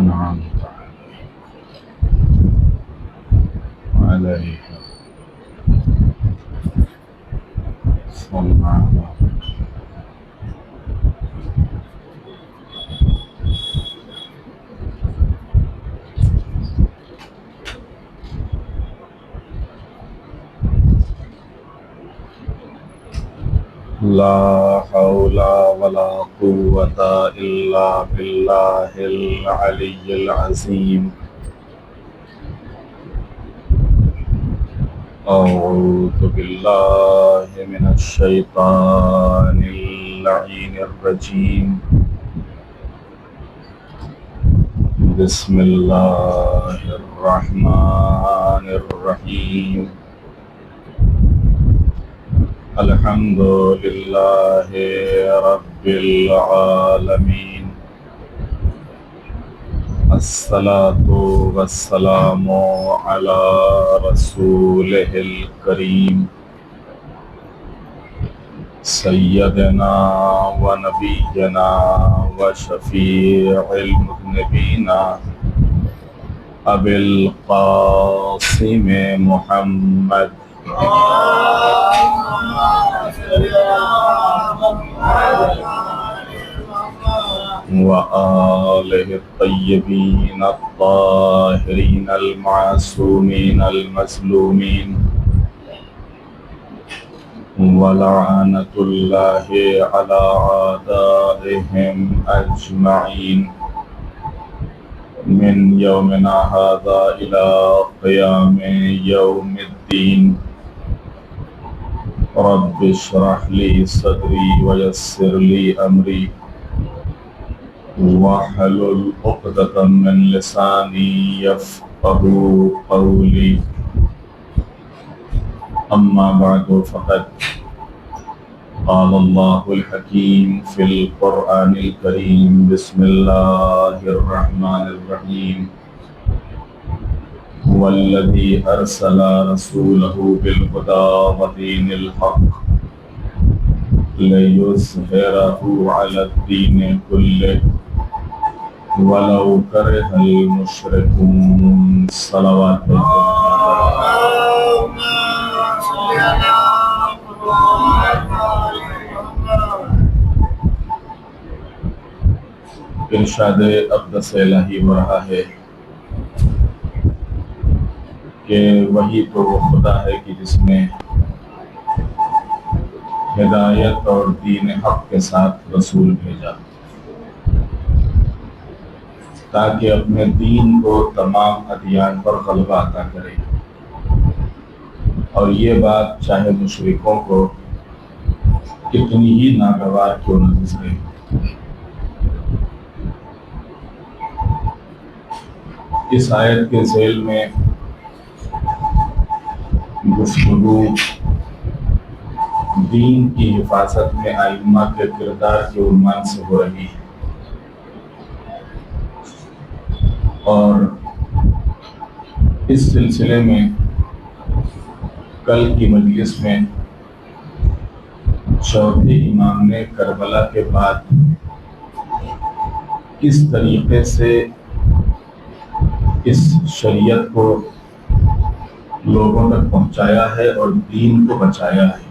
أنعمت عليهم صلى الله لا حول ولا قوة إلا بالله العلي العظيم أعوذ بالله من الشيطان اللعين الرجيم بسم الله الرحمن الرحيم الحمد لله رب العالمين الصلاة والسلام على رسوله الكريم سيدنا ونبينا وشفيع المذنبين أبي القاسم محمد وآله الطيبين الطاهرين المعصومين المظلومين ولعنة الله على أعدائهم أجمعين من يومنا هذا إلى قيام يوم الدين رب اشرح لي صدري ويسر لي أمري واحلل عقدة من لساني يفقهوا قولي أما بعد فقد قال الله الحكيم في القرآن الكريم بسم الله الرحمن الرحيم هو الذي أرسل رسوله بالهدى ودين الحق ليظهره على الدين كله ولو كره المشركون صلوات ارشاد اقدس الہی ہو رہا ہے کہ وہی تو وہ خدا ہے کہ جس نے ہدایت اور دین حق کے ساتھ رسول بھیجا تاکہ اپنے دین کو تمام ادیان پر غلبہ عطا کرے، اور یہ بات چاہے مشرکوں کو کتنی ہی ناگوار کیوں نہ گزرے۔ اس آیت کے ذیل میں گفتگو دین کی حفاظت میں ائمہ کے کردار کے عنوان سے ہو رہی ہے، اور اس سلسلے میں کل کی مجلس میں چوتھے امام نے کربلا کے بعد کس طریقے سے اس شریعت کو لوگوں تک پہنچایا ہے اور دین کو بچایا ہے۔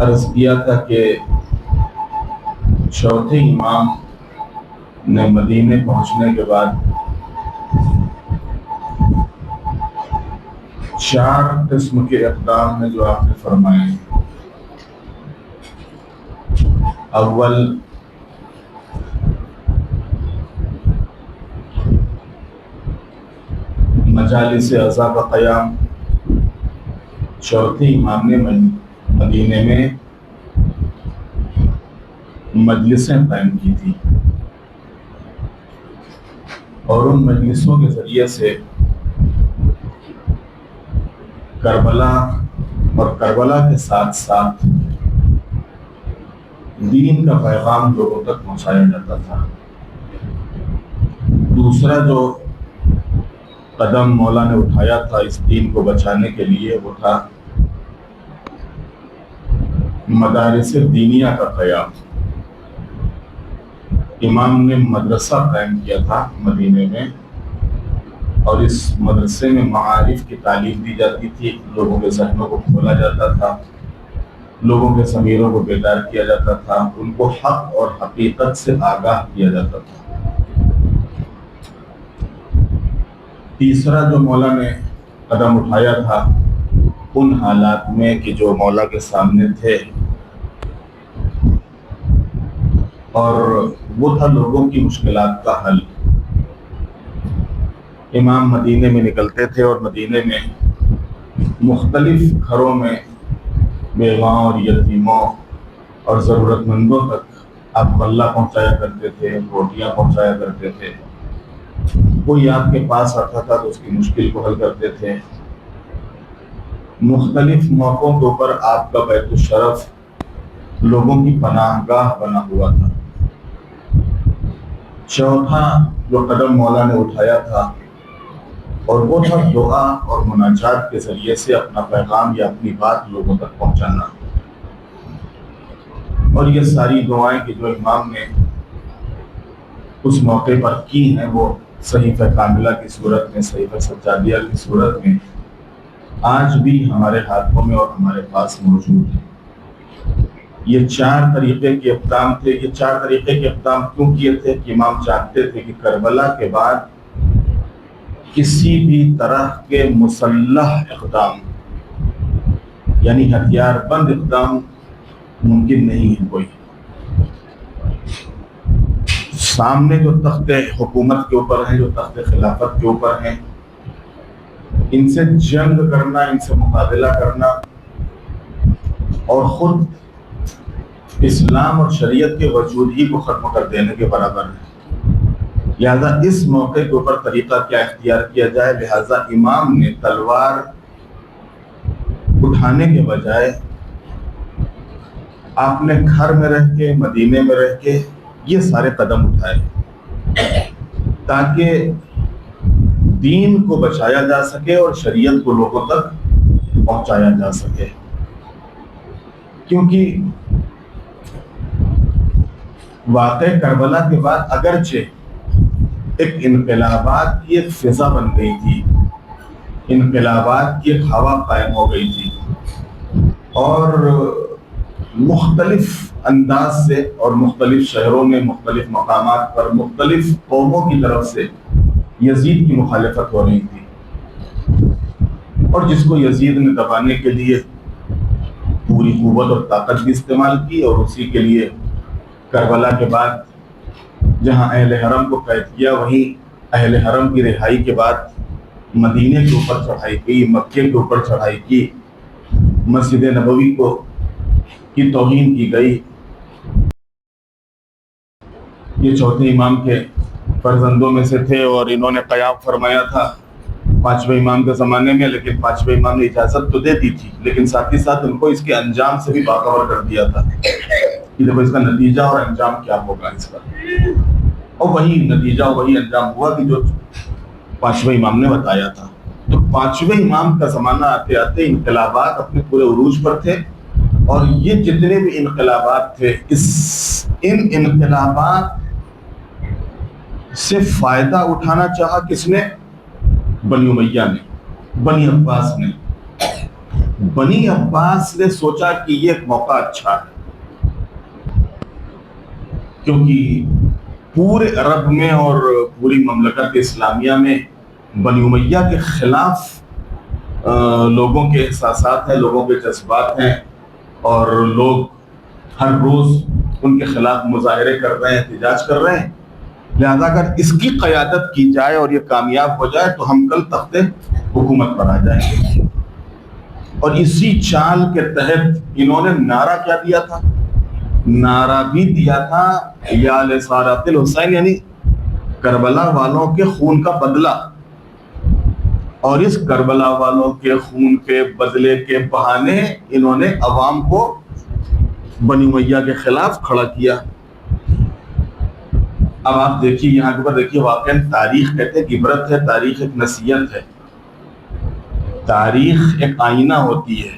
عرض کیا تھا کہ چوتھے امام نے مدینے پہنچنے کے بعد 4 قسم کے اقدام میں جو آپ نے فرمائے ہیں۔ اول، مجالس عزا کا قیام۔ چوتھے امام نے مدینے میں مجلسیں قائم کی تھی، اور ان مجلسوں کے ذریعے سے کربلا اور کربلا کے ساتھ ساتھ دین کا پیغام لوگوں تک پہنچایا جاتا تھا۔ دوسرا جو قدم مولا نے اٹھایا تھا اس دین کو بچانے کے لیے، وہ تھا مدارس دینیہ کا قیام۔ امام نے مدرسہ قائم کیا تھا مدینے میں، اور اس مدرسے میں معارف کی تعلیم دی جاتی تھی، لوگوں کے ذہنوں کو کھولا جاتا تھا، لوگوں کے ضمیروں کو بیدار کیا جاتا تھا، ان کو حق اور حقیقت سے آگاہ کیا جاتا تھا۔ تیسرا جو مولا نے قدم اٹھایا تھا ان حالات میں کہ جو مولا کے سامنے تھے، اور وہ تھا لوگوں کی مشکلات کا حل۔ امام مدینے میں نکلتے تھے اور مدینے میں مختلف گھروں میں بیواؤں اور یتیموں اور ضرورت مندوں تک آپ غلہ پہنچایا کرتے تھے، روٹیاں پہنچایا کرتے تھے۔ کوئی آپ کے پاس آتا تھا تو اس کی مشکل کو حل کرتے تھے۔ مختلف موقعوں کے اوپر آپ کا بیت الشرف لوگوں کی پناہ گاہ بنا ہوا تھا۔ چوتھا جو قدم مولا نے اٹھایا تھا اور وہ تھا دعا اور مناجات کے ذریعے سے اپنا پیغام یا اپنی بات لوگوں تک پہنچانا۔ اور یہ ساری دعائیں کہ جو امام نے اس موقع پر کی ہیں وہ صحیفہ کاملہ کی صورت میں، صحیفہ سجادیہ کی صورت میں آج بھی ہمارے ہاتھوں میں اور ہمارے پاس موجود ہیں۔ یہ 4 طریقے کے اقدام تھے۔ یہ 4 طریقے کے اقدام کیوں کیے تھے کہ امام چاہتے تھے کہ کربلا کے بعد کسی بھی طرح کے مسلح اقدام یعنی ہتھیار بند اقدام ممکن نہیں ہے۔ کوئی سامنے جو تخت حکومت کے اوپر ہیں، جو تخت خلافت کے اوپر ہیں، ان سے جنگ کرنا، ان سے مقابلہ کرنا اور خود اسلام اور شریعت کے وجود ہی کو ختم کر دینے کے برابر ہے۔ لہذا اس موقع کے اوپر طریقہ کیا اختیار کیا جائے، لہذا امام نے تلوار اٹھانے کے بجائے آپ نے گھر میں رہ کے، مدینے میں رہ کے یہ سارے قدم اٹھائے تاکہ دین کو بچایا جا سکے اور شریعت کو لوگوں تک پہنچایا جا سکے۔ کیونکہ واقع کربلا کے بعد اگرچہ ایک انقلابات کی ایک فضا بن گئی تھی، انقلابات کی ایک ہوا قائم ہو گئی تھی، اور مختلف انداز سے اور مختلف شہروں میں، مختلف مقامات پر، مختلف قوموں کی طرف سے یزید کی مخالفت ہو رہی تھی، اور جس کو یزید نے دبانے کے لیے پوری قوت اور طاقت بھی استعمال کی، اور اسی کے لیے کربلا کے بعد جہاں اہل حرم کو قید کیا، وہیں اہل حرم کی رہائی کے بعد مدینے کے اوپر چڑھائی کی، مکے کے اوپر چڑھائی کی، مسجد نبوی کی توہین کی گئی۔ یہ چوتھے امام کے فرزندوں میں سے تھے اور انہوں نے قیام فرمایا تھا 5ویں امام کے زمانے میں، لیکن 5ویں امام نے اجازت تو دے دی تھی، لیکن ساتھ ہی ساتھ ان کو اس کے انجام سے بھی باخبر کر دیا تھا کہ دیکھو اس کا نتیجہ اور انجام کیا ہوگا اس کا، اور وہی نتیجہ اور وہی انجام ہوا کہ جو 5ویں امام نے بتایا تھا۔ تو 5ویں امام کا زمانہ آتے آتے انقلابات اپنے پورے عروج پر تھے، اور یہ جتنے بھی انقلابات تھے ان انقلابات سے فائدہ اٹھانا چاہا کس نے؟ بنی امیہ نے، بنی عباس نے۔ بنی عباس نے سوچا کہ یہ ایک موقع اچھا ہے، کیونکہ پورے عرب میں اور پوری مملکت اسلامیہ میں بنی امیہ کے خلاف لوگوں کے احساسات ہیں، لوگوں کے جذبات ہیں، اور لوگ ہر روز ان کے خلاف مظاہرے کر رہے ہیں، احتجاج کر رہے ہیں۔ لہذا اگر اس کی قیادت کی جائے اور یہ کامیاب ہو جائے تو ہم کل تخت حکومت پر آ جائیں گے۔ اور اسی چال کے تحت انہوں نے نعرہ کیا دیا تھا؟ نعرہ بھی دیا تھا یا لسارات الحسین، یعنی کربلا والوں کے خون کا بدلہ۔ اور اس کربلا والوں کے خون کے بدلے کے بہانے انہوں نے عوام کو بنی امیہ کے خلاف کھڑا کیا۔ اب آپ دیکھیے یہاں کے اوپر دیکھیے، واقعا تاریخ کہتے ہیں عبرت ہے، تاریخ ایک نصیحت ہے، تاریخ ایک آئینہ ہوتی ہے،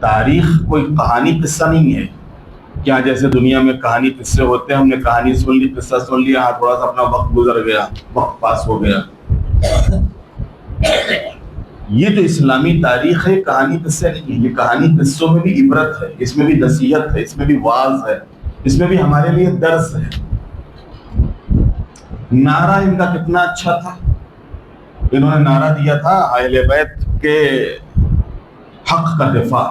تاریخ کوئی کہانی قصہ نہیں ہے۔ کیا جیسے دنیا میں کہانی قصے ہوتے ہیں، ہم نے کہانی سن لی، قصہ سن لیا، تھوڑا سا اپنا وقت گزر گیا، وقت پاس ہو گیا. یہ جو اسلامی تاریخ ہے کہانی قصے نہیں ہے، یہ کہانی قصوں میں بھی عبرت ہے، اس میں بھی نصیحت ہے، اس میں بھی واعظ ہے، اس میں بھی ہمارے لیے درس ہے. نعرہ ان کا کتنا اچھا تھا. انہوں نے نعرہ دیا تھا اہل بیت کے حق کا دفاع،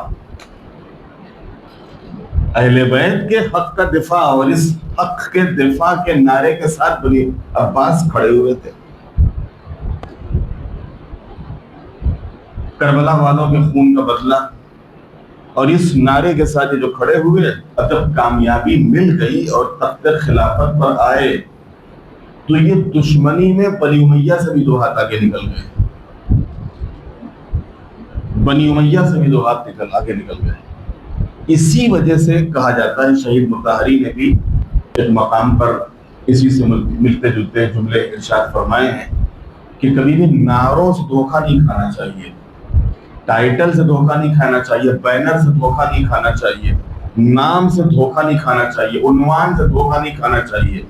اہل بیت کے حق کا دفاع، اور اس حق کے دفاع کے نعرے کے ساتھ بنی عباس کھڑے ہوئے تھے. کربلا والوں کے خون کا بدلہ، اور اس نعرے کے ساتھ جو کھڑے ہوئے. اب جب کامیابی مل گئی اور تخت خلافت پر آئے تو یہ دشمنی میں بنی امیہ سے بھی 2 ہاتھ آگے نکل گئے، بنی امیہ سے بھی 2 ہاتھ آگے نکل گئے. اسی وجہ سے کہا جاتا ہے، شہید مطہری نے بھی ایک مقام پر اسی سے ملتے جلتے جملے ارشاد فرمائے ہیں کہ کبھی بھی نعروں سے دھوکہ نہیں کھانا چاہیے، ٹائٹل سے دھوکہ نہیں کھانا چاہیے، بینر سے دھوکہ نہیں کھانا چاہیے، نام سے دھوکہ نہیں کھانا چاہیے، عنوان سے دھوکہ نہیں کھانا چاہیے.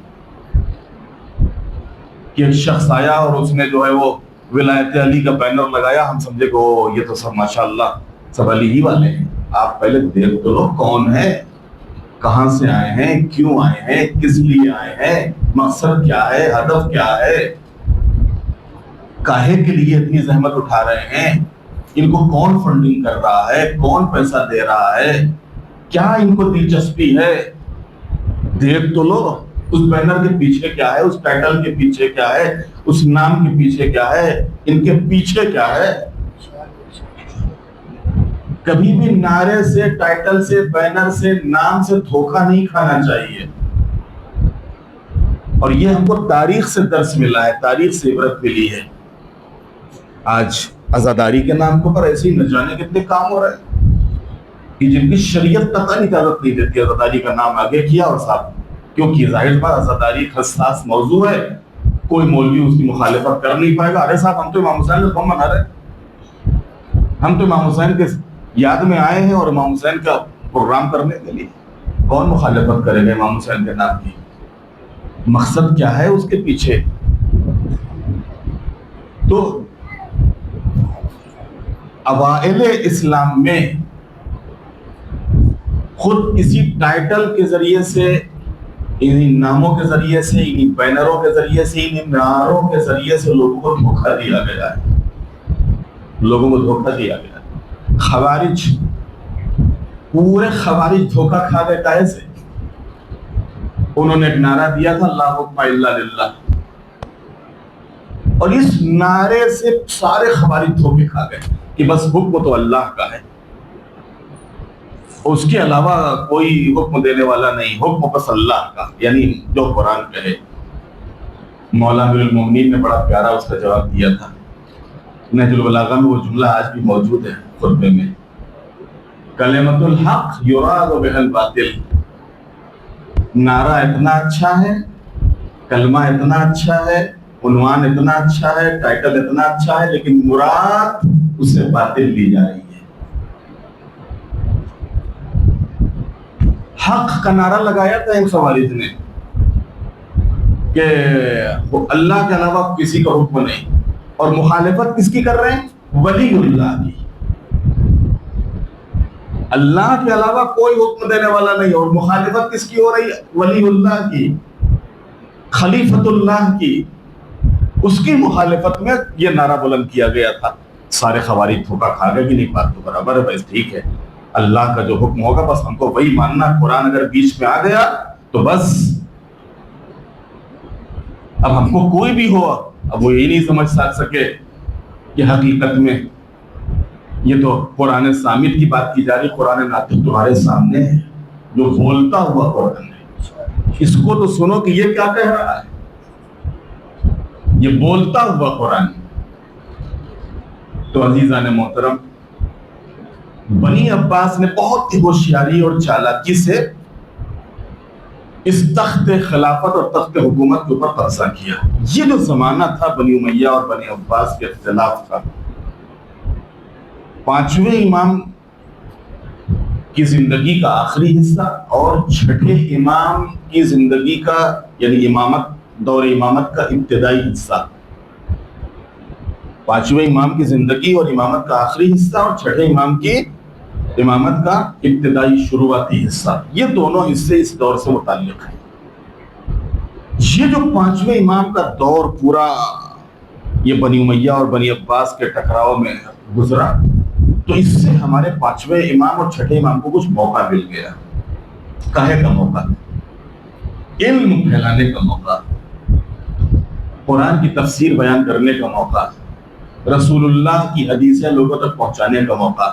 کہ ایک شخص آیا اور اس نے جو ہے وہ ولایت علی کا بینر لگایا، ہم سمجھے کہ یہ تو سب ماشاءاللہ سب علی ہی والے ہیں. آپ پہلے دیکھ تو لو کون ہے، کہاں سے آئے ہیں، کیوں آئے ہیں، کس لیے آئے ہیں، مقصد کیا ہے، ہدف کیا ہے، کاہے کے لیے اتنی زحمت اٹھا رہے ہیں، ان کو کون فنڈنگ کر رہا ہے، کون پیسہ دے رہا ہے، کیا ان کو دلچسپی ہے. دیکھ تو لو اس بینر کے پیچھے کیا ہے، اس ٹائٹل کے پیچھے کیا ہے، اس نام کے پیچھے کیا ہے، ان کے پیچھے کیا ہے. کبھی بھی نعرے سے، ٹائٹل سے، بینر سے، نام سے دھوکہ نہیں کھانا چاہیے. اور یہ ہم کو تاریخ سے درس ملا ہے، تاریخ سے عبرت ملی ہے. آج عزاداری کے نام کے اوپر ایسے ہی نہ جانے کتنے کام ہو رہے ہیں کہ جن کی شریعت قطعی اجازت نہیں دیتی عزاداری کا نام آگے کیا اور صاحب. کیونکہ ظاہر بات عزاداری حساس موضوع ہے، کوئی مولوی اس کی مخالفت کر نہیں پائے گا. ارے صاحب ہم تو امام حسین کا قوم منا رہے ہیں، ہم تو امام حسین کے یاد میں آئے ہیں اور امام حسین کا پروگرام کرنے کے لیے. کون مخالفت کرے گا امام حسین کے نام کی؟ مقصد کیا ہے اس کے پیچھے؟ تو اوائل اسلام میں خود اسی ٹائٹل کے ذریعے سے، انہی ناموں کے ذریعے سے، انہی بینروں کے ذریعے سے، انہی نعروں کے ذریعے سے لوگوں کو دھوکہ دیا گیا ہے، لوگوں کو دھوکہ دیا گیا ہے. خوارج، پورے خوارج دھوکہ کھا گئے. کیسے؟ انہوں نے ایک نعرہ دیا تھا لا حکم الا للہ، اور اس نعرے سے سارے خوارج دھوکے کھا گئے کہ بس حکم تو اللہ کا ہے، اس کے علاوہ کوئی حکم دینے والا نہیں، حکم بس اللہ کا، یعنی جو قرآن کہے. مولا امیر المومنین نے بڑا پیارا اس کا جواب دیا تھا. نہج البلاغہ میں وہ جملہ آج بھی موجود ہے خطبے میں، کلمۃ الحق یراد بها الباطل. نعرہ اتنا اچھا ہے، کلمہ اتنا اچھا ہے، عنوان اتنا اچھا ہے، ٹائٹل اتنا اچھا ہے، لیکن مراد اس سے باطل لی جا رہی ہے. حق کا نعرہ لگایا تھا ان خوارج نے کہ اللہ کے علاوہ کسی کا حکم نہیں، اور مخالفت کس کی کر رہے ہیں؟ ولی اللہ کی. اللہ کے علاوہ کوئی حکم دینے والا نہیں، اور مخالفت کس کی ہو رہی ہے؟ ولی اللہ کی، خلیفت اللہ کی. اس کی مخالفت میں یہ نعرہ بلند کیا گیا تھا. سارے خوارج دھوکہ کھا گئے کہ نہیں، بات تو برابر ہے، بس ٹھیک ہے، اللہ کا جو حکم ہوگا بس ہم کو وہی ماننا. قرآن اگر بیچ میں آ گیا تو بس اب ہم کو کوئی بھی ہو، اب وہ یہ نہیں سمجھ سکے کہ حقیقت میں یہ تو قرآن صامت کی بات کی جا رہی. قرآن ناطق تمہارے سامنے ہے، جو بولتا ہوا قرآن ہے، اس کو تو سنو کہ یہ کیا کہہ رہا ہے. یہ بولتا ہوا قرآن. تو عزیزان محترم، بنی عباس نے بہت ہی ہوشیاری اور چالاکی سے اس تخت خلافت اور تخت حکومت کے اوپر قبضہ کیا. یہ جو زمانہ تھا بنی امیہ اور بنی عباس کے اختلاف کا، 5ویں امام کی زندگی کا آخری حصہ اور چھٹے امام کی زندگی کا یعنی امامت دور امامت کا ابتدائی حصہ. پانچویں امام کی زندگی اور امامت کا آخری حصہ اور چھٹے امام کی امامت کا ابتدائی شروعاتی حصہ، یہ دونوں حصے اس دور سے متعلق ہیں. یہ جو پانچویں امام کا دور پورا یہ بنی امیہ اور بنی عباس کے ٹکراؤ میں گزرا، تو اس سے ہمارے پانچویں امام اور چھٹے امام کو کچھ موقع مل گیا. کہے کا موقع، علم پھیلانے کا موقع، قرآن کی تفسیر بیان کرنے کا موقع، رسول اللہ کی حدیثیں لوگوں تک پہنچانے کا موقع،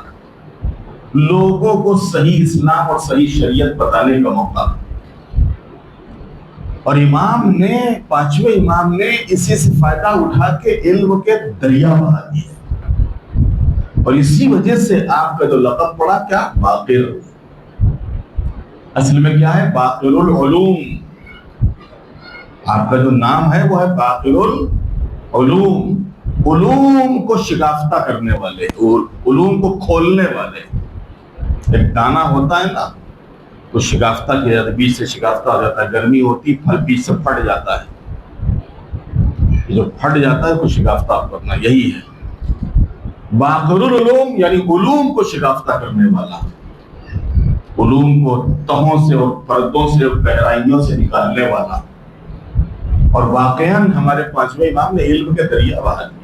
لوگوں کو صحیح اسلام اور صحیح شریعت بتانے کا موقع. اور پانچویں امام نے اسی سے فائدہ اٹھا کے علم کے دریا بہا دیے، اور اسی وجہ سے آپ کا جو لقب پڑا کیا، باقر. اصل میں کیا ہے، باقر العلوم. آپ کا جو نام ہے وہ ہے باقر العلوم، علوم کو شگافتہ کرنے والے، علوم کو کھولنے والے. ایک دانہ ہوتا ہے نا، تو شگافتہ کیا جاتا ہے، بیج سے شگافتہ ہو جاتا ہے. گرمی ہوتی، پھل بیج سے پھٹ جاتا ہے. جو پھٹ جاتا ہے تو شگافتہ کرنا، یہی ہے باقر العلوم، یعنی علوم کو شگافتہ کرنے والا، علوم کو تہوں سے اور پردوں سے اور گہرائیوں سے نکالنے والا. اور واقعاً ہمارے پانچویں امام نے علم کے دریا بہا دیے.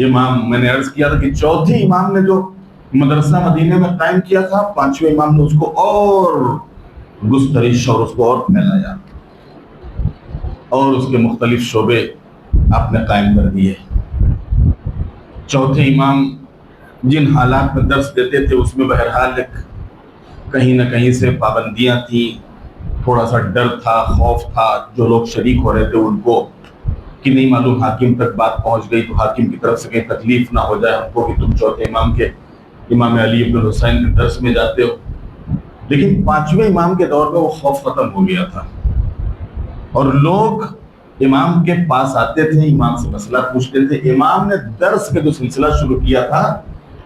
امام، میں نے عرض کیا تھا کہ چوتھے امام نے جو مدرسہ مدینے میں قائم کیا تھا، پانچویں امام نے اس کو اور گسترش اور اس کو اور پھیلایا اور اس کے مختلف شعبے آپ نے قائم کر دیے. چوتھے امام جن حالات میں درس دیتے تھے اس میں بہرحال کہیں نہ کہیں سے پابندیاں تھیں، تھوڑا سا ڈر تھا، خوف تھا. جو لوگ شریک ہو رہے تھے ان کو کہ نہیں معلوم حاکم تک بات پہنچ گئی تو حاکم کی طرف سے کہیں تکلیف نہ ہو جائے ہم کو کہ تم چوتھے امام کے امام علی ابن الحسین کے درس میں جاتے ہو. لیکن پانچویں امام کے دور میں وہ خوف ختم ہو گیا تھا، اور لوگ امام کے پاس آتے تھے، امام سے مسئلہ پوچھتے تھے. امام نے درس کا جو سلسلہ شروع کیا تھا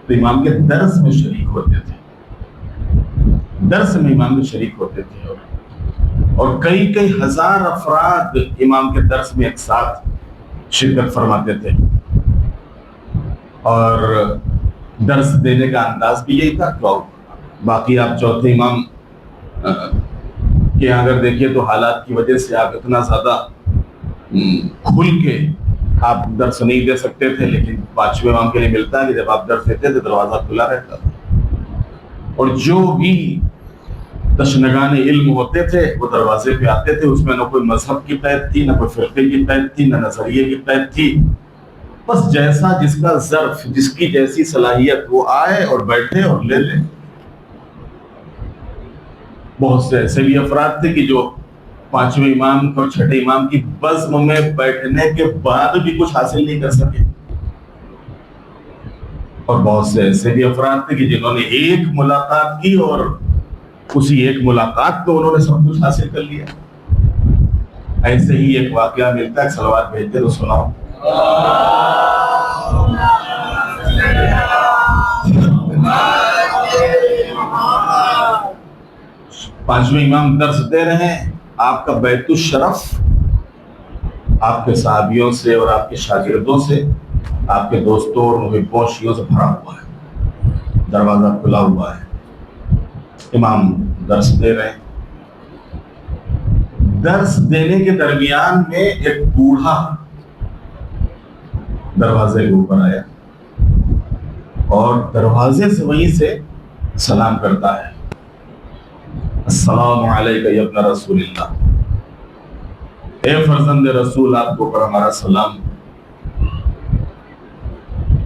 تو امام کے درس میں شریک ہوتے تھے، درس میں امام میں شریک ہوتے تھے. اور کئی ہزار افراد امام کے درس میں ایک ساتھ شرکت فرماتے تھے. اور درس دینے کا انداز بھی یہی تھا. باقی آپ چوتھے امام کے اگر دیکھیے تو حالات کی وجہ سے آپ اتنا زیادہ کھل کے آپ درس نہیں دے سکتے تھے، لیکن پانچویں امام کے لیے ملتا ہے کہ جب آپ درس دیتے تھے دروازہ کھلا رہتا تھا، اور جو بھی تشنگان علم ہوتے تھے وہ دروازے پہ آتے تھے. اس میں نہ کوئی مذہب کی قید تھی، نہ کوئی فرقے کی قید تھی، نہ نظریے کی قید تھی. بس جیسا جس کا ظرف، جس کی جیسی صلاحیت، وہ آئے اور بیٹھے اور لے لے. بہت سے ایسے بھی افراد تھے کہ جو پانچویں امام اور چھٹے امام کی بزم میں بیٹھنے کے بعد بھی کچھ حاصل نہیں کر سکے، اور بہت سے ایسے بھی افراد تھے کہ جنہوں نے ایک ملاقات کی اور اسی ایک ملاقات کو انہوں نے سب کچھ حاصل کر لیا. ایسے ہی ایک واقعہ ملتا ہے، صلوات بھیجتے تو سناؤ. پانچویں امام درس دے رہے ہیں، آپ کا بیت الشرف آپ کے صحابیوں سے اور آپ کے شاگردوں سے، آپ کے دوستوں اور محبوں شیعوں سے بھرا ہوا ہے، دروازہ کھلا ہوا ہے. امام درس دے رہے ہیں. درس دینے کے درمیان میں ایک بوڑھا دروازے کے اوپر آیا اور دروازے سے وہیں سے سلام کرتا ہے، السلام علیکم یا ابن رسول اللہ، اے فرزند رسول آپ کو پر ہمارا سلام.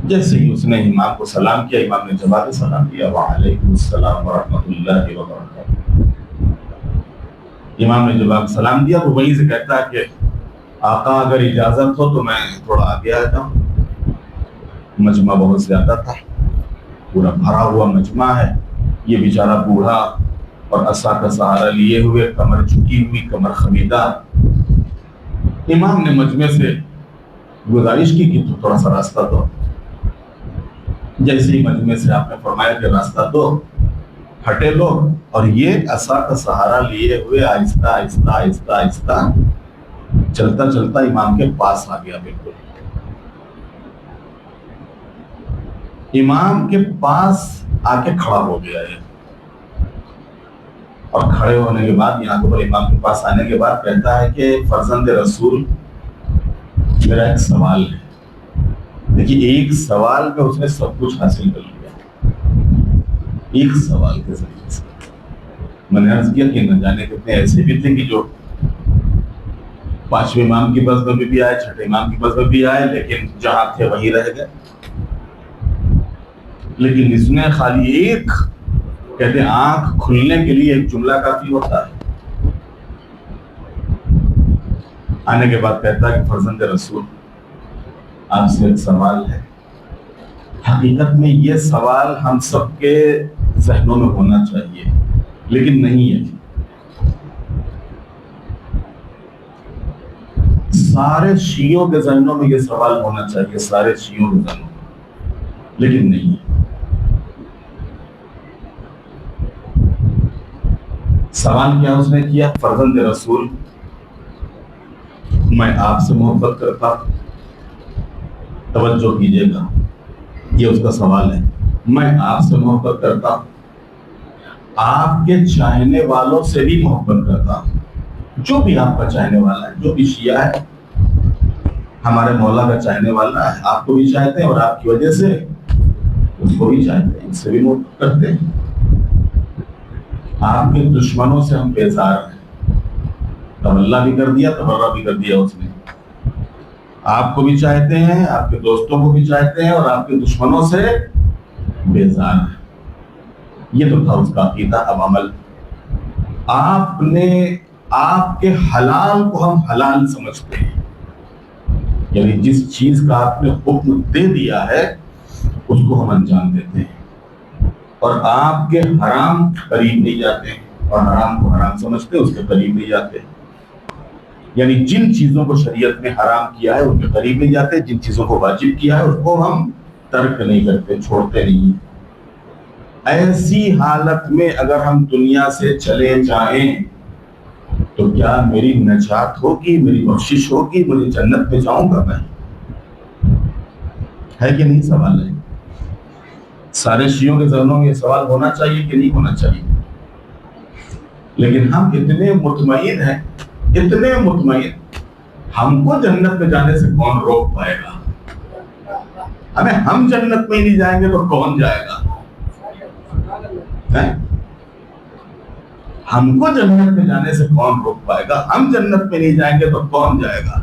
جیسے ہی اس نے امام کو سلام کیا، امام نے جواب سلام دیا، وعلیکم السلام ورحمۃ اللہ وبرکاتہ. امام نے جواب سلام دیا تو وہیں سے کہتا ہے کہ آقا اگر اجازت ہو تو میں تھوڑا آگے آ جاؤں. مجمع بہت زیادہ تھا، پورا بھرا ہوا مجمع ہے. یہ بیچارہ بوڑھا اور عصا کا سہارا لیے ہوئے، کمر جھکی ہوئی، کمر خمیدہ. امام نے مجمع سے گزارش کی کہ تو تھوڑا سا راستہ دو. جیسے ہی مجمع سے آپ نے فرمایا کہ راستہ دو، ہٹے لوگ، اور یہ عصا کا سہارا لیے ہوئے آہستہ آہستہ آہستہ آہستہ چلتا چلتا امام کے پاس آ گیا۔ بالکل امام کے پاس آ کے کھڑا ہو گیا ہے، اور کھڑے ہونے کے بعد یہاں پر امام کے پاس آنے کے بعد کہتا ہے کہ فرزند رسول، میرا ایک سوال ہے۔ دیکھیے ایک سوال میں اس نے سب کچھ حاصل کر لیا، ایک سوال کے ذریعے سے۔ میں نے عرض کیا کہ نہ جانے کتنے ایسے بھی تھے کہ جو پانچویں امام کی بس میں بھی آئے، چھٹے امام کی بس میں بھی آئے، لیکن جہاں تھے وہیں رہ گئے۔ لیکن اس نے خالی ایک، کہتے ہیں آنکھ کھلنے کے لیے ایک جملہ کافی ہوتا ہے۔ آنے کے بعد کہتا ہے کہ فرزند رسول، آپ سے ایک سوال ہے۔ حقیقت میں یہ سوال ہم سب کے ذہنوں میں ہونا چاہیے، لیکن نہیں ہے۔ سارے شیعوں کے ذہنوں میں یہ سوال ہونا چاہیے، سارے شیعوں کے ذہنوں میں، لیکن نہیں ہے۔ سوال کیا اس نے کیا؟ فرزند رسول، میں آپ سے محبت کرتا ہوں۔ توجہ کیجیے گا، یہ اس کا سوال ہے۔ میں آپ سے محبت کرتا ہوں، آپ کے چاہنے والوں سے بھی محبت کرتا ہوں۔ جو بھی آپ کا چاہنے والا ہے، جو بھی شیعہ ہے، ہمارے مولا کا چاہنے والا ہے، آپ کو بھی چاہتے ہیں اور آپ کی وجہ سے اس کو بھی چاہتے ہیں، اس سے بھی محبت کرتے ہیں۔ آپ کے دشمنوں سے ہم بیزار ہیں، تولہ بھی کر دیا، تبرہ بھی کر دیا اس نے۔ آپ کو بھی چاہتے ہیں، آپ کے دوستوں کو بھی چاہتے ہیں، اور آپ کے دشمنوں سے بیزار ہیں۔ یہ تو تھا اس کا عقیدہ۔ اب عمل، آپ نے، آپ کے حلال کو ہم حلال سمجھتے ہیں، یعنی جس چیز کا آپ نے حکم دے دیا ہے اس کو ہم انجام دیتے ہیں، اور آپ کے حرام قریب نہیں جاتے ہیں، اور حرام کو حرام سمجھتے ہیں، اس کے قریب نہیں جاتے ہیں۔ یعنی جن چیزوں کو شریعت میں حرام کیا ہے ان کے قریب نہیں جاتے، جن چیزوں کو واجب کیا ہے اس کو ہم ترک نہیں کرتے، چھوڑتے نہیں۔ ایسی حالت میں اگر ہم دنیا سے چلے جائیں تو کیا میری نجات ہوگی، میری بخشش ہوگی، مجھے جنت میں جاؤں گا میں؟ ہے کہ نہیں؟ سوال ہے۔ سارے شیعوں کے ذہنوں میں یہ سوال ہونا چاہیے کہ نہیں ہونا چاہیے؟ لیکن ہم اتنے مطمئن ہیں، اتنے مطمئن، ہم کو جنت میں جانے سے کون روک پائے گا؟ ہمیں، ہم جنت میں ہی نہیں جائیں گے تو کون جائے گا؟ ہم کو جنت میں جانے سے کون روک پائے گا؟ ہم جنت میں نہیں جائیں گے تو کون جائے گا؟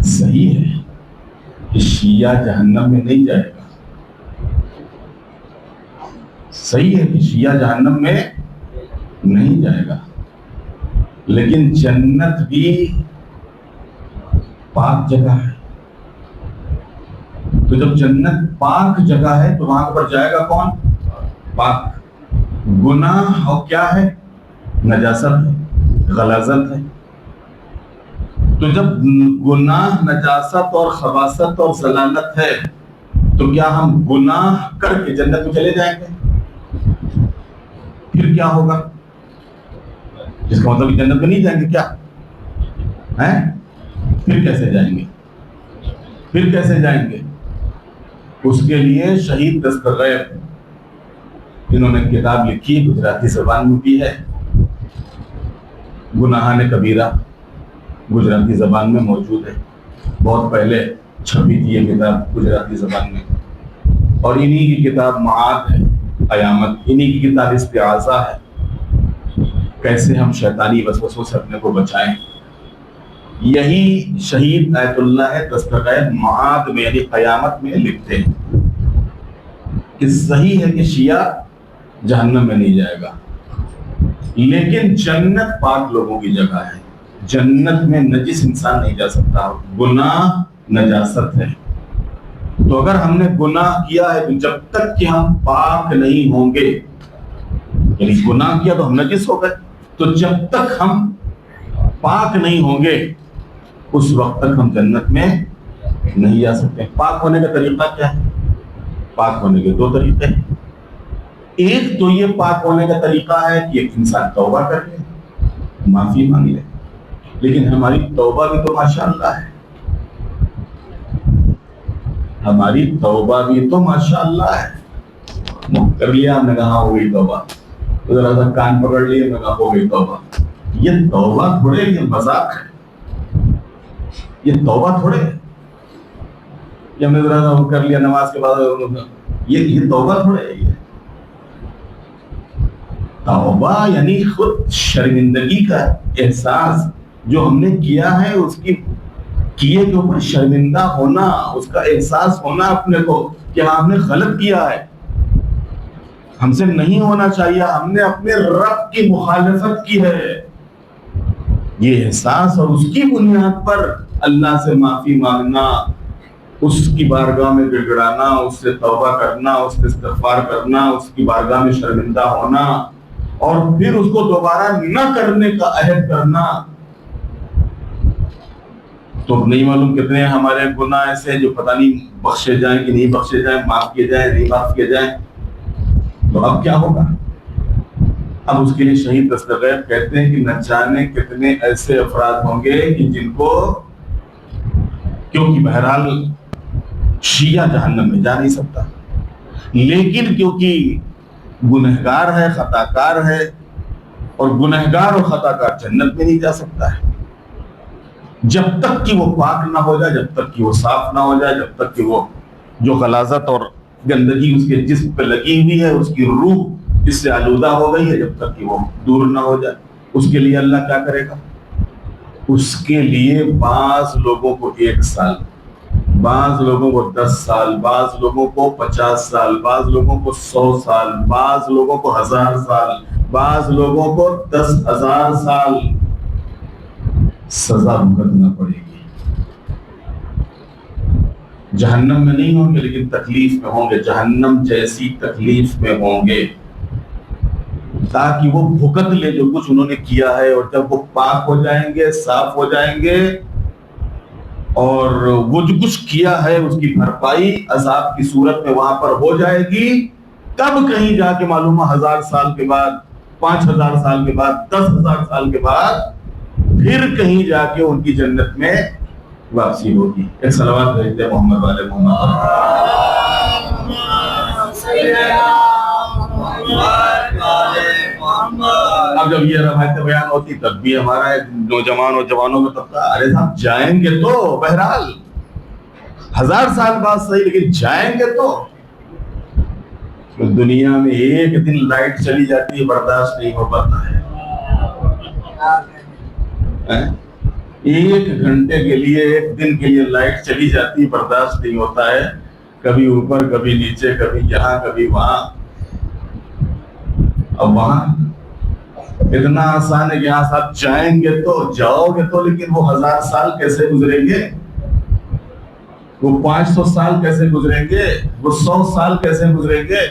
صحیح ہے کہ شیعہ جہنم میں نہیں جائے گا، صحیح ہے کہ شیعہ جہنم میں نہیں جائے گا، لیکن جنت بھی پاک جگہ ہے۔ تو جب جنت پاک جگہ ہے تو وہاں پر جائے گا کون؟ پاک۔ گناہ اور کیا ہے؟ نجاست ہے، غلاظت ہے۔ تو جب گناہ، نجاست اور خباثت اور ضلالت ہے تو کیا ہم گناہ کر کے جنت میں چلے جائیں گے؟ پھر کیا ہوگا؟ جس کا مطلب جنت میں نہیں جائیں گے کیا ہے؟ پھر کیسے جائیں گے؟ پھر کیسے جائیں گے؟ اس کے لیے شہید دستغیب، انہوں نے کتاب لکھی، گجراتی زبان میں بھی ہے، گناہان کبیرہ، گجراتی زبان میں موجود ہے، بہت پہلے چھپی تھی یہ کتاب گجراتی زبان میں، اور انہی کی کتاب معاد ہے، قیامت، انہی کی کتاب استعاذہ ہے، کیسے ہم شیطانی وسوسوں سے اپنے کو بچائیں۔ یہی شہید آیت اللہ دستغیب معاد میں یعنی قیامت میں لکھتے ہیں کہ صحیح ہے کہ شیعہ جہنم میں نہیں جائے گا، لیکن جنت پاک لوگوں کی جگہ ہے، جنت میں نجس انسان نہیں جا سکتا، گناہ نجاست ہے۔ تو اگر ہم نے گناہ کیا ہے تو جب تک کہ ہم پاک نہیں ہوں گے، یعنی گناہ کیا تو ہم نجس ہو گئے، تو جب تک ہم پاک نہیں ہوں گے اس وقت تک ہم جنت میں نہیں جا سکتے. پاک ہونے کا طریقہ کیا ہے؟ پاک ہونے کے دو طریقے ہیں. ایک تو یہ پاک ہونے کا طریقہ ہے کہ ایک انسان توبہ کر لے, معافی مانگ لے. لیکن ہماری توبہ بھی تو ماشاءاللہ ہے, ہماری توبہ بھی تو ماشاءاللہ ہے. کر لیا ہم نے کہا ہو گئی توبہ, ذرا سا کان پکڑ لیا میں کہا ہو گئی توبہ. یہ توبہ تھوڑے, یہ مذاق ہے. یہ توبہ تھوڑے کہ ہم نے ذرا سا کر لیا نماز کے بعد, یہ توبہ تھوڑے ہے. یہ توبہ یعنی خود شرمندگی کا احساس جو ہم نے کیا ہے, اس کی کیے کے اوپر شرمندہ ہونا, اس کا احساس ہونا اپنے کو کہ ہم نے غلط کیا ہے, ہم سے نہیں ہونا چاہیے, ہم نے اپنے رب کی مخالفت کی ہے. یہ احساس اور اس کی بنیاد پر اللہ سے معافی مانگنا, اس کی بارگاہ میں گڑ گڑانا, اس سے توبہ کرنا, اس سے استغفار کرنا, اس کی بارگاہ میں شرمندہ ہونا اور پھر اس کو دوبارہ نہ کرنے کا عہد کرنا. تو نہیں معلوم کتنے ہمارے گناہ ایسے ہیں جو پتہ نہیں بخشے جائیں کہ نہیں بخشے جائیں, معاف کیے جائیں نہیں معاف کیے جائیں. تو اب کیا ہوگا؟ اب اس کے لیے شہید دستغیب کہتے ہیں کہ نہ جانے کتنے ایسے افراد ہوں گے کہ جن کو, کیونکہ بہرحال شیعہ جہنم میں جا نہیں سکتا, لیکن کیونکہ گنہگار ہے, خطا کار ہے, اور گنہگار اور خطا کار جنت میں نہیں جا سکتا ہے جب تک کہ وہ پاک نہ ہو جائے, جب تک کہ وہ صاف نہ ہو جائے, جب تک کہ وہ جو غلاظت اور گندگی اس کے جسم پہ لگی ہوئی ہے, اس کی روح اس سے آلودہ ہو گئی ہے, جب تک کہ وہ دور نہ ہو جائے. اس کے لیے اللہ کیا کرے گا؟ اس کے لیے بعض لوگوں کو 1 سال, بعض لوگوں کو 10 سال, بعض لوگوں کو 50 سال, بعض لوگوں کو 100 سال, بعض لوگوں کو 1000 سال, بعض لوگوں کو 10,000 سال سزا بھگتنا پڑے گی. جہنم میں نہیں ہوں گے لیکن تکلیف میں ہوں گے, جہنم جیسی تکلیف میں ہوں گے, تاکہ وہ بھگت لے جو کچھ انہوں نے کیا ہے. اور جب وہ پاک ہو جائیں گے, صاف ہو جائیں گے, اور وہ جو کچھ کیا ہے اس کی بھرپائی عذاب کی صورت میں وہاں پر ہو جائے گی, تب کہیں جا کے معلوم 1000 سال کے بعد, 5000 سال کے بعد, 10,000 سال کے بعد پھر کہیں جا کے ان کی جنت میں واپسی ہوگی. ایک صلوات بھیجتے ہیں محمد والے محمد. اب جب یہ روایتیں بیان ہوتی تب بھی ہمارا نوجوان اور جوانوں کا طبقہ, ارے صاحب جائیں گے تو بہرحال 1000 سال بعد صحیح, لیکن جائیں گے تو. دنیا میں ایک دن لائٹ چلی جاتی ہے, برداشت نہیں ہو پاتا ہے. 1 گھنٹے کے لیے, 1 دن کے لیے لائٹ چلی جاتی, برداشت نہیں ہوتا ہے. کبھی اوپر, کبھی نیچے, کبھی یہاں, کبھی وہاں. اب وہاں اتنا آسان ہے کہ یہاں صاحب جائیں گے تو جاؤ گے تو, لیکن وہ 1000 سال کیسے گزریں گے, وہ 500 سال کیسے گزریں گے, وہ 100 سال کیسے گزریں گے.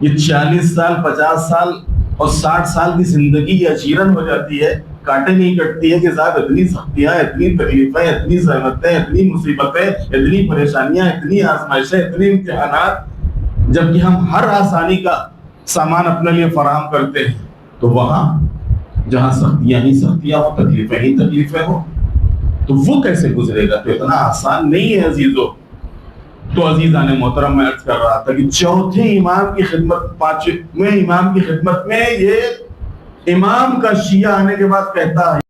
یہ 40 سال, 50 سال اور 60 سال کی زندگی یہ اچیرن ہو جاتی ہے, کاٹے نہیں کٹتی ہے کہ صاحب اتنی سختیاں, اتنی تکلیفیں, اتنی زحمتیں, اتنی مصیبتیں, اتنی پریشانیاں, اتنی آزمائشیں, اتنے امتحانات, جبکہ ہم ہر آسانی کا سامان اپنے لیے فراہم کرتے ہیں. تو وہاں جہاں سختیاں ہی سختیاں ہو, تکلیفیں ہی تکلیفیں ہو, تو وہ کیسے گزرے گا؟ تو اتنا آسان نہیں ہے عزیزو. تو عزیزان محترم, میں عرض کر رہا تھا کہ چوتھے امام کی خدمت, 5ویں امام کی خدمت میں یہ امام کا شیعہ آنے کے بعد کہتا ہے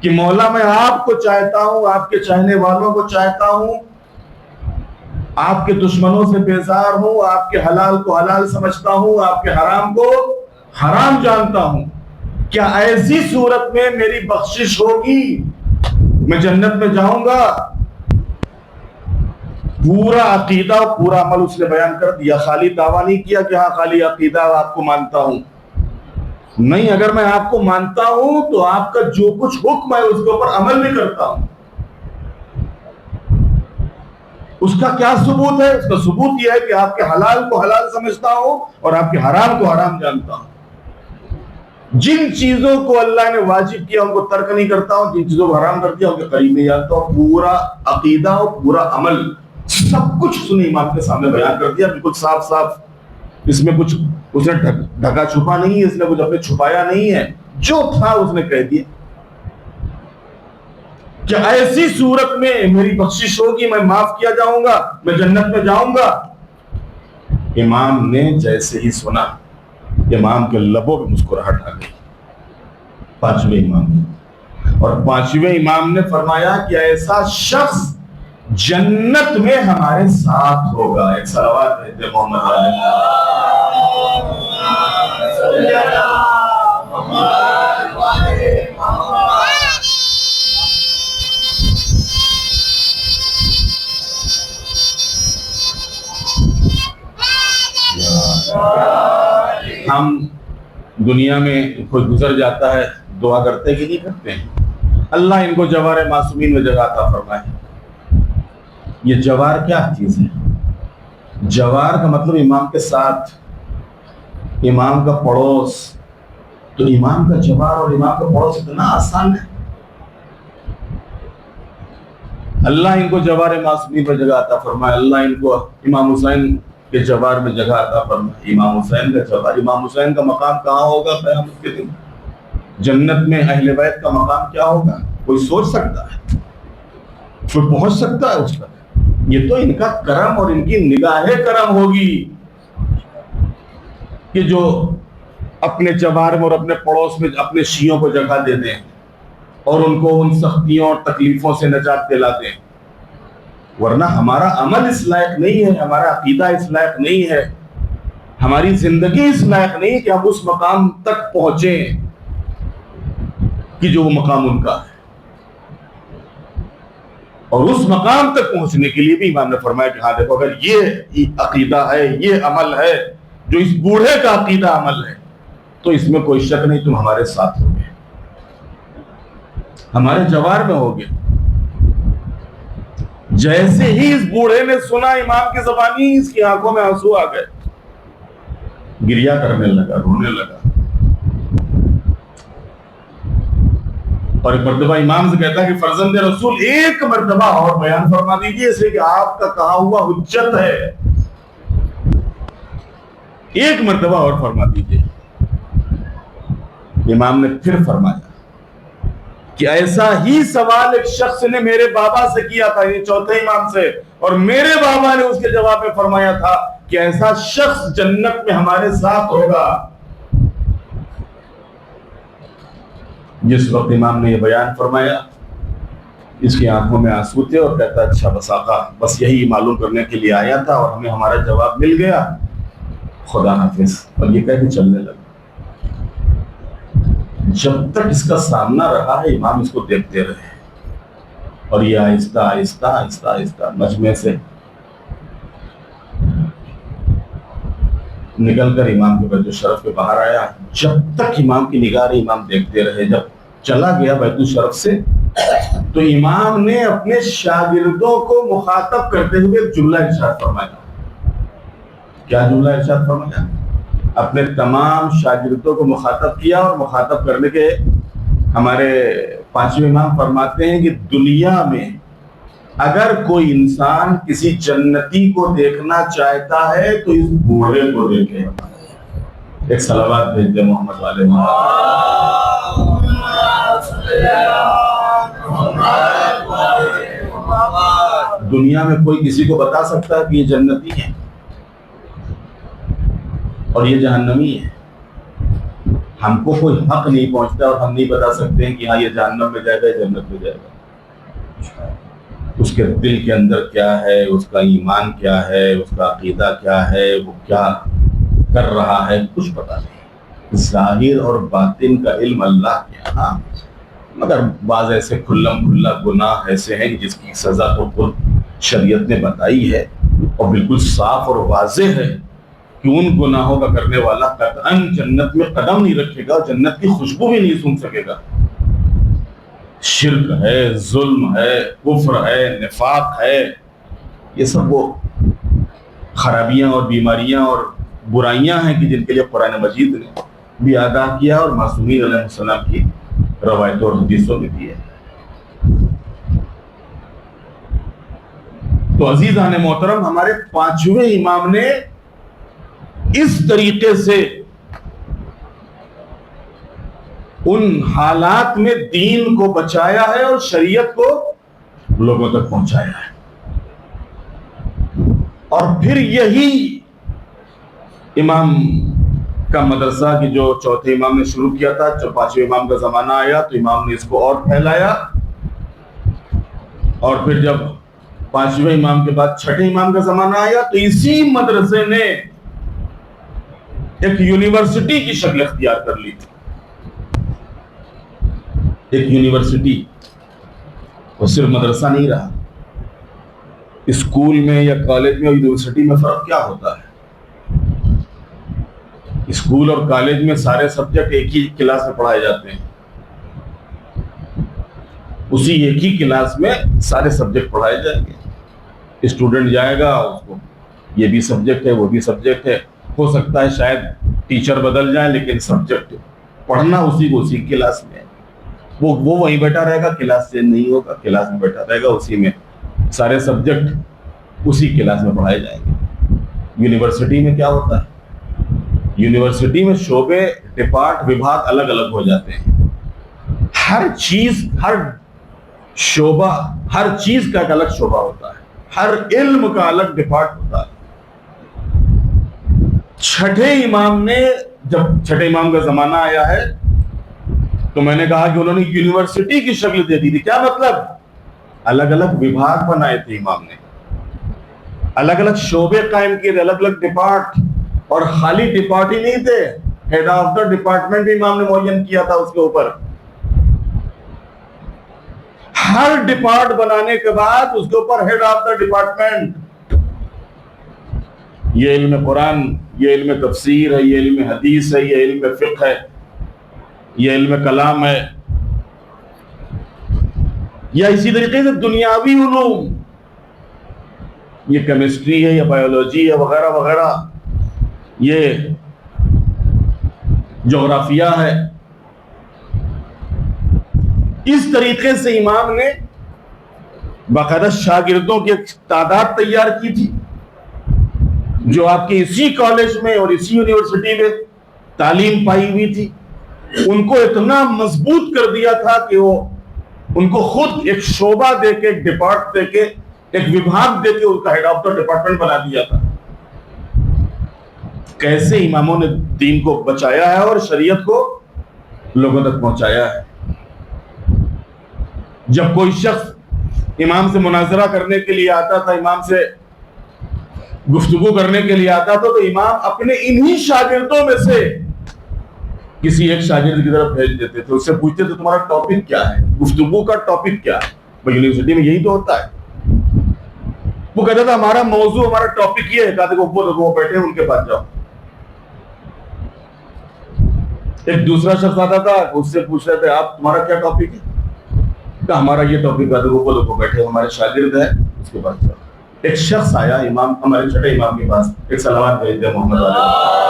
کہ مولا میں آپ کو چاہتا ہوں, آپ کے چاہنے والوں کو چاہتا ہوں, آپ کے دشمنوں سے بیزار ہوں, آپ کے حلال کو حلال سمجھتا ہوں, آپ کے حرام کو حرام جانتا ہوں. کیا ایسی صورت میں میری بخشش ہوگی, میں جنت میں جاؤں گا؟ پورا عقیدہ, پورا عمل اس نے بیان کر دیا. خالی دعویٰ نہیں کیا کہ ہاں خالی عقیدہ آپ کو مانتا ہوں. نہیں, اگر میں آپ کو مانتا ہوں تو آپ کا جو کچھ حکم ہے اس کے اوپر عمل بھی کرتا ہوں. اس کا کیا ثبوت ہے؟ اس کا ثبوت یہ ہے کہ آپ کے حلال کو حلال سمجھتا ہوں اور آپ کے حرام کو حرام جانتا ہوں. جن چیزوں کو اللہ نے واجب کیا ان کو ترک نہیں کرتا ہوں، جن چیزوں کو حرام کر دیا ان کے قریب نہیں جاتا ہوں. پورا عقیدہ اور پورا عمل سب کچھ اس نے امام کے سامنے بیان کر دیا، بالکل صاف صاف. اس میں کچھ اس نے ڈھکا چھپا نہیں ہے، اس نے کچھ اپنے چھپایا نہیں ہے، جو تھا اس نے کہہ دیا. کہ ایسی صورت میں میری بخشش ہوگی، میں معاف کیا جاؤں گا، میں جنت میں جاؤں گا. امام نے جیسے ہی سنا، امام کے لبوں پہ مسکراہٹ آ گئی. پانچویں امام نے، اور پانچویں امام نے فرمایا کہ ایسا شخص جنت میں ہمارے ساتھ ہوگا. ایک صلوات بھیجتے محمد علیہ. ہم دنیا میں کوئی گزر جاتا ہے دعا کرتے کہ نہیں کرتے ہیں، اللہ ان کو جوار معصومین میں جگہ عطا فرمائے. یہ جوار کیا چیز ہے؟ جوار کا مطلب امام کے ساتھ، امام کا پڑوس. تو امام کا جوار اور امام کا پڑوس اتنا آسان ہے. اللہ ان کو جوار معصومین میں جگہ عطا فرمائے. اللہ ان کو امام حسین کے جوار میں جگہ عطا فرمائے. امام حسین کا جوار، امام حسین کا مقام کہاں ہوگا قیامت کے دن؟ جنت میں اہل بیت کا مقام کیا ہوگا؟ کوئی سوچ سکتا ہے؟ کوئی پہنچ سکتا ہے اس تک؟ یہ تو ان کا کرم اور ان کی نگاہ کرم ہوگی کہ جو اپنے جوار میں اور اپنے پڑوس میں اپنے شیعوں کو جگہ دے دیں اور ان کو ان سختیوں اور تکلیفوں سے نجات دلا دیں. ورنہ ہمارا عمل اس لائق نہیں ہے، ہمارا عقیدہ اس لائق نہیں ہے، ہماری زندگی اس لائق نہیں کہ ہم اس مقام تک پہنچیں کہ جو وہ مقام ان کا ہے. اور اس مقام تک پہنچنے کے لیے بھی امام نے فرمایا کہ ہاں دیکھو، اگر یہ عقیدہ ہے، یہ عمل ہے جو اس بوڑھے کا عقیدہ عمل ہے، تو اس میں کوئی شک نہیں تم ہمارے ساتھ ہوگے، ہمارے جوار میں ہوگے. جیسے ہی اس بوڑھے نے سنا امام کی زبانی، اس کی آنکھوں میں آنسو آ گئے، گریا کرنے لگا، رونے لگا. اور ایک مرتبہ امام سے کہتا ہے کہ فرزند رسول ایک مرتبہ اور بیان فرما دیجئے، اس لیے کہ آپ کا کہا ہوا حجت ہے. ایک مرتبہ اور فرما دیجئے. امام نے پھر فرمایا کہ ایسا ہی سوال ایک شخص نے میرے بابا سے کیا تھا، یہ چوتھے امام سے، اور میرے بابا نے اس کے جواب میں فرمایا تھا کہ ایسا شخص جنت میں ہمارے ساتھ ہوگا. جس وقت امام نے یہ بیان فرمایا، اس کی آنکھوں میں آنسو تھے اور کہتا اچھا بس آقا، بس یہی معلوم کرنے کے لیے آیا تھا اور ہمیں ہمارا جواب مل گیا، خدا حافظ. اور یہ کہہ کے چلنے لگا. جب تک اس کا سامنا رہا ہے امام اس کو دیکھتے رہے، اور یہ آہستہ آہستہ آہستہ آہستہ مجمع سے نکل کر امام کے بیت الشرف کے باہر آیا. جب تک امام کی نگاہ رہی امام دیکھتے رہے. جب چلا گیا بیت الشرف سے تو امام نے اپنے شاگردوں کو مخاطب کرتے ہوئے ایک جملہ ارشاد فرمایا. کیا جملہ ارشاد فرمایا؟ اپنے تمام شاگردوں کو مخاطب کیا، اور مخاطب کرنے کے ہمارے پانچویں امام فرماتے ہیں کہ دنیا میں اگر کوئی انسان کسی جنتی کو دیکھنا چاہتا ہے تو اس بوڑھے کو دیکھے. ایک صلوات بھیج دے محمد والے. دنیا میں کوئی کسی کو بتا سکتا ہے کہ یہ جنتی ہے اور یہ جہنمی ہے؟ ہم کو کوئی حق نہیں پہنچتا اور ہم نہیں بتا سکتے ہیں کہ ہاں یہ جہنم میں جائے گا، یہ جنت میں جائے گا. اس کے دل کے اندر کیا ہے، اس کا ایمان کیا ہے، اس کا عقیدہ کیا ہے، وہ کیا کر رہا ہے، کچھ پتا نہیں. ظاہر اور باطن کا علم اللہ کے ہاں، مگر بعض ایسے کھلم کھلا گناہ ایسے ہیں جس کی سزا تو خود شریعت نے بتائی ہے اور بالکل صاف اور واضح ہے کہ ان گناہوں کا کرنے والا قطعاً جنت میں قدم نہیں رکھے گا، جنت کی خوشبو بھی نہیں سن سکے گا. شرک ہے، ظلم ہے، کفر ہے، نفاق ہے، یہ سب وہ خرابیاں اور بیماریاں اور برائیاں ہیں کہ جن کے لیے قرآن مجید نے بھی ادا کیا اور معصومین علیہ السلام کی روایتوں اور حدیثوں میں بھی ہے۔ تو عزیزان محترم، ہمارے پانچویں امام نے اس طریقے سے ان حالات میں دین کو بچایا ہے اور شریعت کو لوگوں تک پہنچایا ہے۔ اور پھر یہی امام کا مدرسہ کی جو چوتھے امام نے شروع کیا تھا، جو پانچویں امام کا زمانہ آیا تو امام نے اس کو اور پھیلایا، اور پھر جب پانچویں امام کے بعد چھٹے امام کا زمانہ آیا تو اسی مدرسے نے ایک یونیورسٹی کی شکل اختیار کر لی تھی۔ ایک یونیورسٹی، وہ صرف مدرسہ نہیں رہا۔ اسکول میں یا کالج میں اور یونیورسٹی میں فرق کیا ہوتا ہے؟ اسکول اور کالج میں سارے سبجیکٹ ایک ہی کلاس میں پڑھائے جاتے ہیں، اسی ایک ہی کلاس میں سارے سبجیکٹ پڑھائے جائیں گے۔ اسٹوڈنٹ جائے گا، اس کو یہ بھی سبجیکٹ ہے وہ بھی سبجیکٹ ہے، ہو سکتا ہے شاید ٹیچر بدل جائیں لیکن سبجیکٹ پڑھنا اسی کو اسی کلاس میں ہے۔ وہ وہیں بیٹھا رہے گا، کلاس چینج نہیں ہوگا، کلاس میں بیٹھا رہے گا، اسی میں سارے سبجیکٹ اسی کلاس میں پڑھائے جائیں گے۔ یونیورسٹی میں کیا ہوتا ہے؟ یونیورسٹی میں شعبے، ڈپارٹ، وبھاگ الگ الگ ہو جاتے ہیں۔ ہر چیز، ہر شعبہ، ہر چیز کا ایک الگ شعبہ ہوتا ہے، ہر علم کا الگ ڈپارٹ ہوتا ہے۔ چھٹے امام نے، جب چھٹے امام کا زمانہ آیا ہے تو میں نے کہا کہ انہوں نے یونیورسٹی کی شکل دے دی تھی۔ کیا مطلب؟ الگ الگ وبھاگ بنائے تھے امام نے، الگ الگ شعبے قائم کیے تھے، الگ الگ ڈپارٹ، اور خالی ڈپارٹ ہی نہیں تھے، ہیڈ آف دا ڈپارٹمنٹ بھی امام نے معین کیا تھا اس کے اوپر۔ ہر ڈپارٹ بنانے کے بعد اس کے اوپر ہیڈ آف دا ڈپارٹمنٹ، یہ علم قرآن، یہ علم تفسیر ہے، یہ علم حدیث ہے، یہ علم فقہ ہے، یہ علم کلام ہے، یا اسی طریقے سے دنیاوی علوم، یہ کیمسٹری ہے یا بایولوجی ہے وغیرہ وغیرہ، یہ جغرافیہ ہے۔ اس طریقے سے امام نے باقاعدہ شاگردوں کی ایک تعداد تیار کی تھی جو آپ کے اسی کالج میں اور اسی یونیورسٹی میں تعلیم پائی ہوئی تھی۔ ان کو اتنا مضبوط کر دیا تھا کہ وہ ان کو خود ایک شعبہ دے کے، ایک ڈپارٹ دے کے، ایک وبھاگ دے کے ان کا ہیڈ آف دا ڈپارٹمنٹ بنا دیا تھا۔ کیسے اماموں نے دین کو بچایا ہے اور شریعت کو لوگوں تک پہنچایا ہے۔ جب کوئی شخص امام سے مناظرہ کرنے کے لیے آتا تھا، امام سے گفتگو کرنے کے لیے آتا تھا، تو امام اپنے انہی شاگردوں میں سے کسی ایک شاگرد کی طرف بھیج دیتے تھے، اس سے پوچھتے تھے تمہارا ٹاپک کیا ہے، گفتگو کا ٹاپک کیا ہے۔ یونیورسٹی میں یہی تو ہوتا ہے۔ وہ کہتا تھا ہمارا موضوع، ہمارا ٹاپک یہ ہے، کہتے وہ بیٹھے ان کے پاس جاؤ۔ ایک دوسرا شخص آتا تھا، اس سے پوچھ رہے تھے آپ تمہارا کیا ٹاپک ہے، کہ ہمارا یہ ٹاپک ہے، وہ بیٹھے ہمارے شاگرد ہیں، اس کے پاس جاؤ۔ ایک شخص آیا امام، ہمارے چھٹے امام کے پاس، ایک صلوات بھیج دے محمد علیہ۔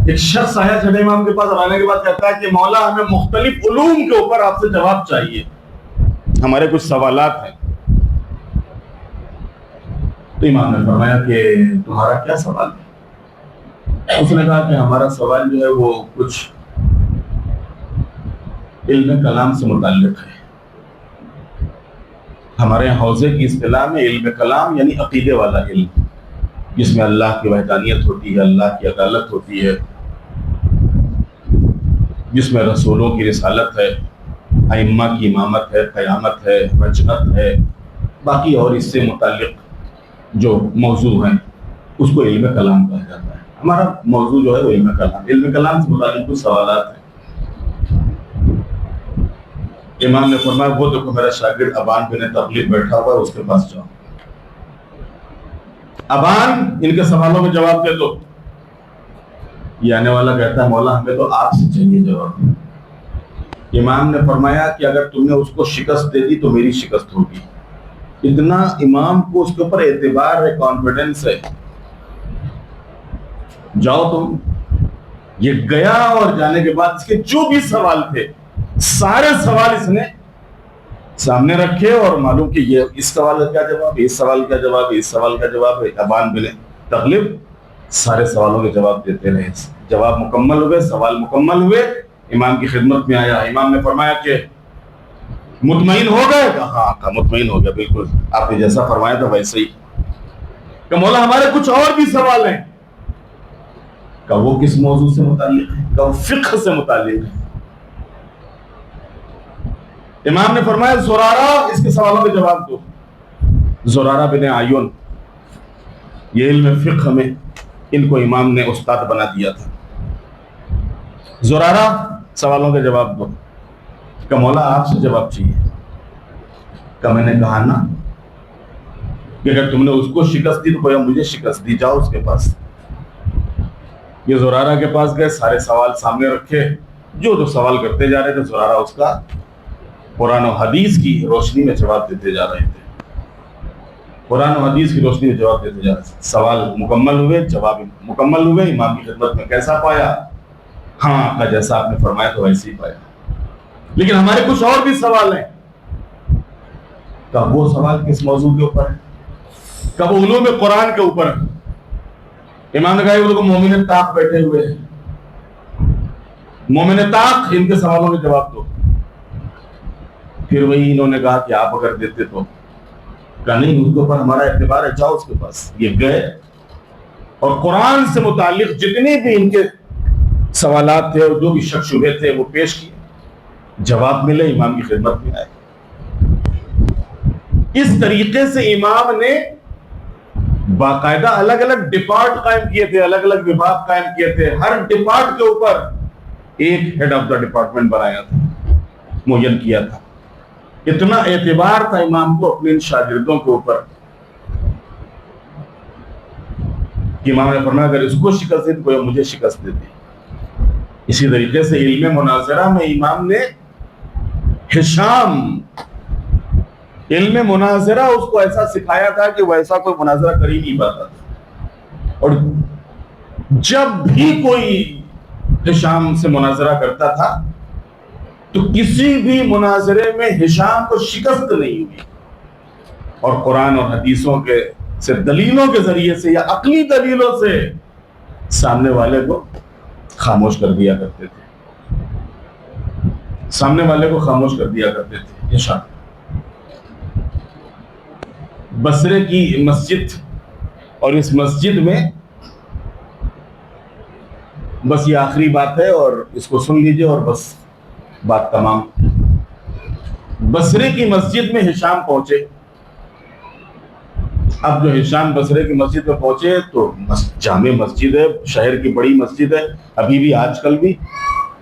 ایک شخص آیا چھٹے امام کے پاس، اور آنے کے بعد کہتا ہے کہ مولا ہمیں مختلف علوم کے اوپر آپ سے جواب چاہیے، ہمارے کچھ سوالات ہیں۔ تو امام نے فرمایا کہ تمہارا کیا سوال ہے؟ اس نے کہا کہ ہمارا سوال جو ہے وہ کچھ علم کلام سے متعلق ہے۔ ہمارے حوزے کی اصطلاح میں علم کلام یعنی عقیدے والا علم، جس میں اللہ کی وحدانیت ہوتی ہے، اللہ کی عدالت ہوتی ہے، جس میں رسولوں کی رسالت ہے، ائمہ کی امامت ہے، قیامت ہے، رجعت ہے، باقی اور اس سے متعلق جو موضوع ہیں اس کو علم کلام کہا جاتا ہے۔ ہمارا موضوع جو ہے وہ علم کلام سے متعلق کچھ سوالات ہیں۔ امام نے فرمایا وہ دیکھو میرا شاگرد ابان بن تغلب بیٹھا ہوا ہے، اس کے پاس جاؤ، ابان ان کے سوالوں میں جواب دے دو۔ یہ آنے والا کہتا ہے مولا ہمیں تو آپ سے چاہیے جواب۔ امام نے فرمایا کہ اگر تم نے اس کو شکست دے دی تو میری شکست ہوگی، اتنا امام کو اس کے اوپر اعتبار ہے, کانفیڈنس ہے. جاؤ تم. یہ گیا اور جانے کے بعد اس کے جو بھی سوال تھے سارے سوال اس نے سامنے رکھے, اور معلوم کہ یہ اس سوال کا کیا جواب, اس سوال کا جواب, اس سوال کا جواب. ابان بن تغلب سارے سوالوں کے جواب دیتے رہے. جواب مکمل ہوئے, سوال مکمل ہوئے, امام کی خدمت میں آیا. امام نے فرمایا کہ مطمئن ہو گئے؟ ہاں مطمئن ہو گیا, بالکل آپ نے جیسا فرمایا تھا ویسے ہی. کہ مولا ہمارے کچھ اور بھی سوال ہیں. کہ وہ کس موضوع سے متعلق ہے؟ کہ وہ فقہ سے متعلق ہے. امام نے فرمایا زرارہ اس کے سوالوں کے جواب دو. زرارہ بن عیون, یہ علم فقہ میں ان کو امام نے استاد بنا دیا تھا. زرارہ سوالوں کے جواب دو. کہ مولا آپ سے جواب چاہیے. کہ میں نے کہا نا کہ اگر تم نے اس کو شکست دی تو کوئی مجھے شکست دی, جاؤ اس کے پاس. یہ زرارہ کے پاس گئے, سارے سوال سامنے رکھے. جو سوال کرتے جا رہے تھے زرارہ اس کا قرآن و حدیث کی روشنی میں جواب دیتے جا رہے تھے. قرآن و حدیث کی روشنی میں جواب دیتے جا رہے تھے. سوال مکمل ہوئے, جواب مکمل ہوئے. امام کی خدمت میں کیسا پایا؟ ہاں کا جیسا آپ نے فرمایا تو ویسے ہی پایا, لیکن ہمارے کچھ اور بھی سوال ہیں. کہ وہ سوال کس موضوع کے اوپر ہے؟ کہ وہ علوم قرآن کے اوپر ہے. امام نے کہا وہ لوگ مومن طاق بیٹھے ہوئے ہیں, مومن طاق, ان کے سوالوں کے جواب دو. پھر وہی انہوں نے کہا کہ آپ اگر دیتے تو. کہا نہیں, ان کے اوپر ہمارا اعتبار ہے, جاؤ اس کے پاس. یہ گئے اور قرآن سے متعلق جتنے بھی ان کے سوالات تھے اور جو بھی شک شبہے تھے وہ پیش کیے. جواب ملے, امام کی خدمت میں آئے. اس طریقے سے امام نے باقاعدہ الگ الگ ڈپارٹ قائم کیے تھے, الگ الگ وبھاگ قائم کیے تھے. ہر ڈپارٹ کے اوپر ایک ہیڈ آف دا ڈپارٹمنٹ بنایا تھا, معین کیا تھا. اتنا اعتبار تھا امام کو اپنے ان شاگردوں کے اوپر کہ امام نے فرمایا اگر اس کو شکست دی تو کوئی مجھے شکست دیتی. اسی طریقے سے علم مناظرہ میں امام نے ہشام علم مناظرہ اس کو ایسا سکھایا تھا کہ وہ ایسا کوئی مناظرہ کر ہی نہیں پاتا تھا. اور جب بھی کوئی ہشام سے مناظرہ کرتا تھا تو کسی بھی مناظرے میں ہشام کو شکست نہیں ہوئی, اور قرآن اور حدیثوں کے سے دلیلوں کے ذریعے سے یا عقلی دلیلوں سے سامنے والے کو خاموش کر دیا کرتے تھے, سامنے والے کو خاموش کر دیا کرتے تھے. ہشام بصرے کی مسجد, اور اس مسجد میں بس یہ آخری بات ہے اور اس کو سن لیجئے اور بس بات تمام. بصرے کی مسجد میں ہشام پہنچے. اب جو ہشام بصرے کی مسجد میں پہنچے تو جامع مسجد ہے, شہر کی بڑی مسجد ہے, ابھی بھی آج کل بھی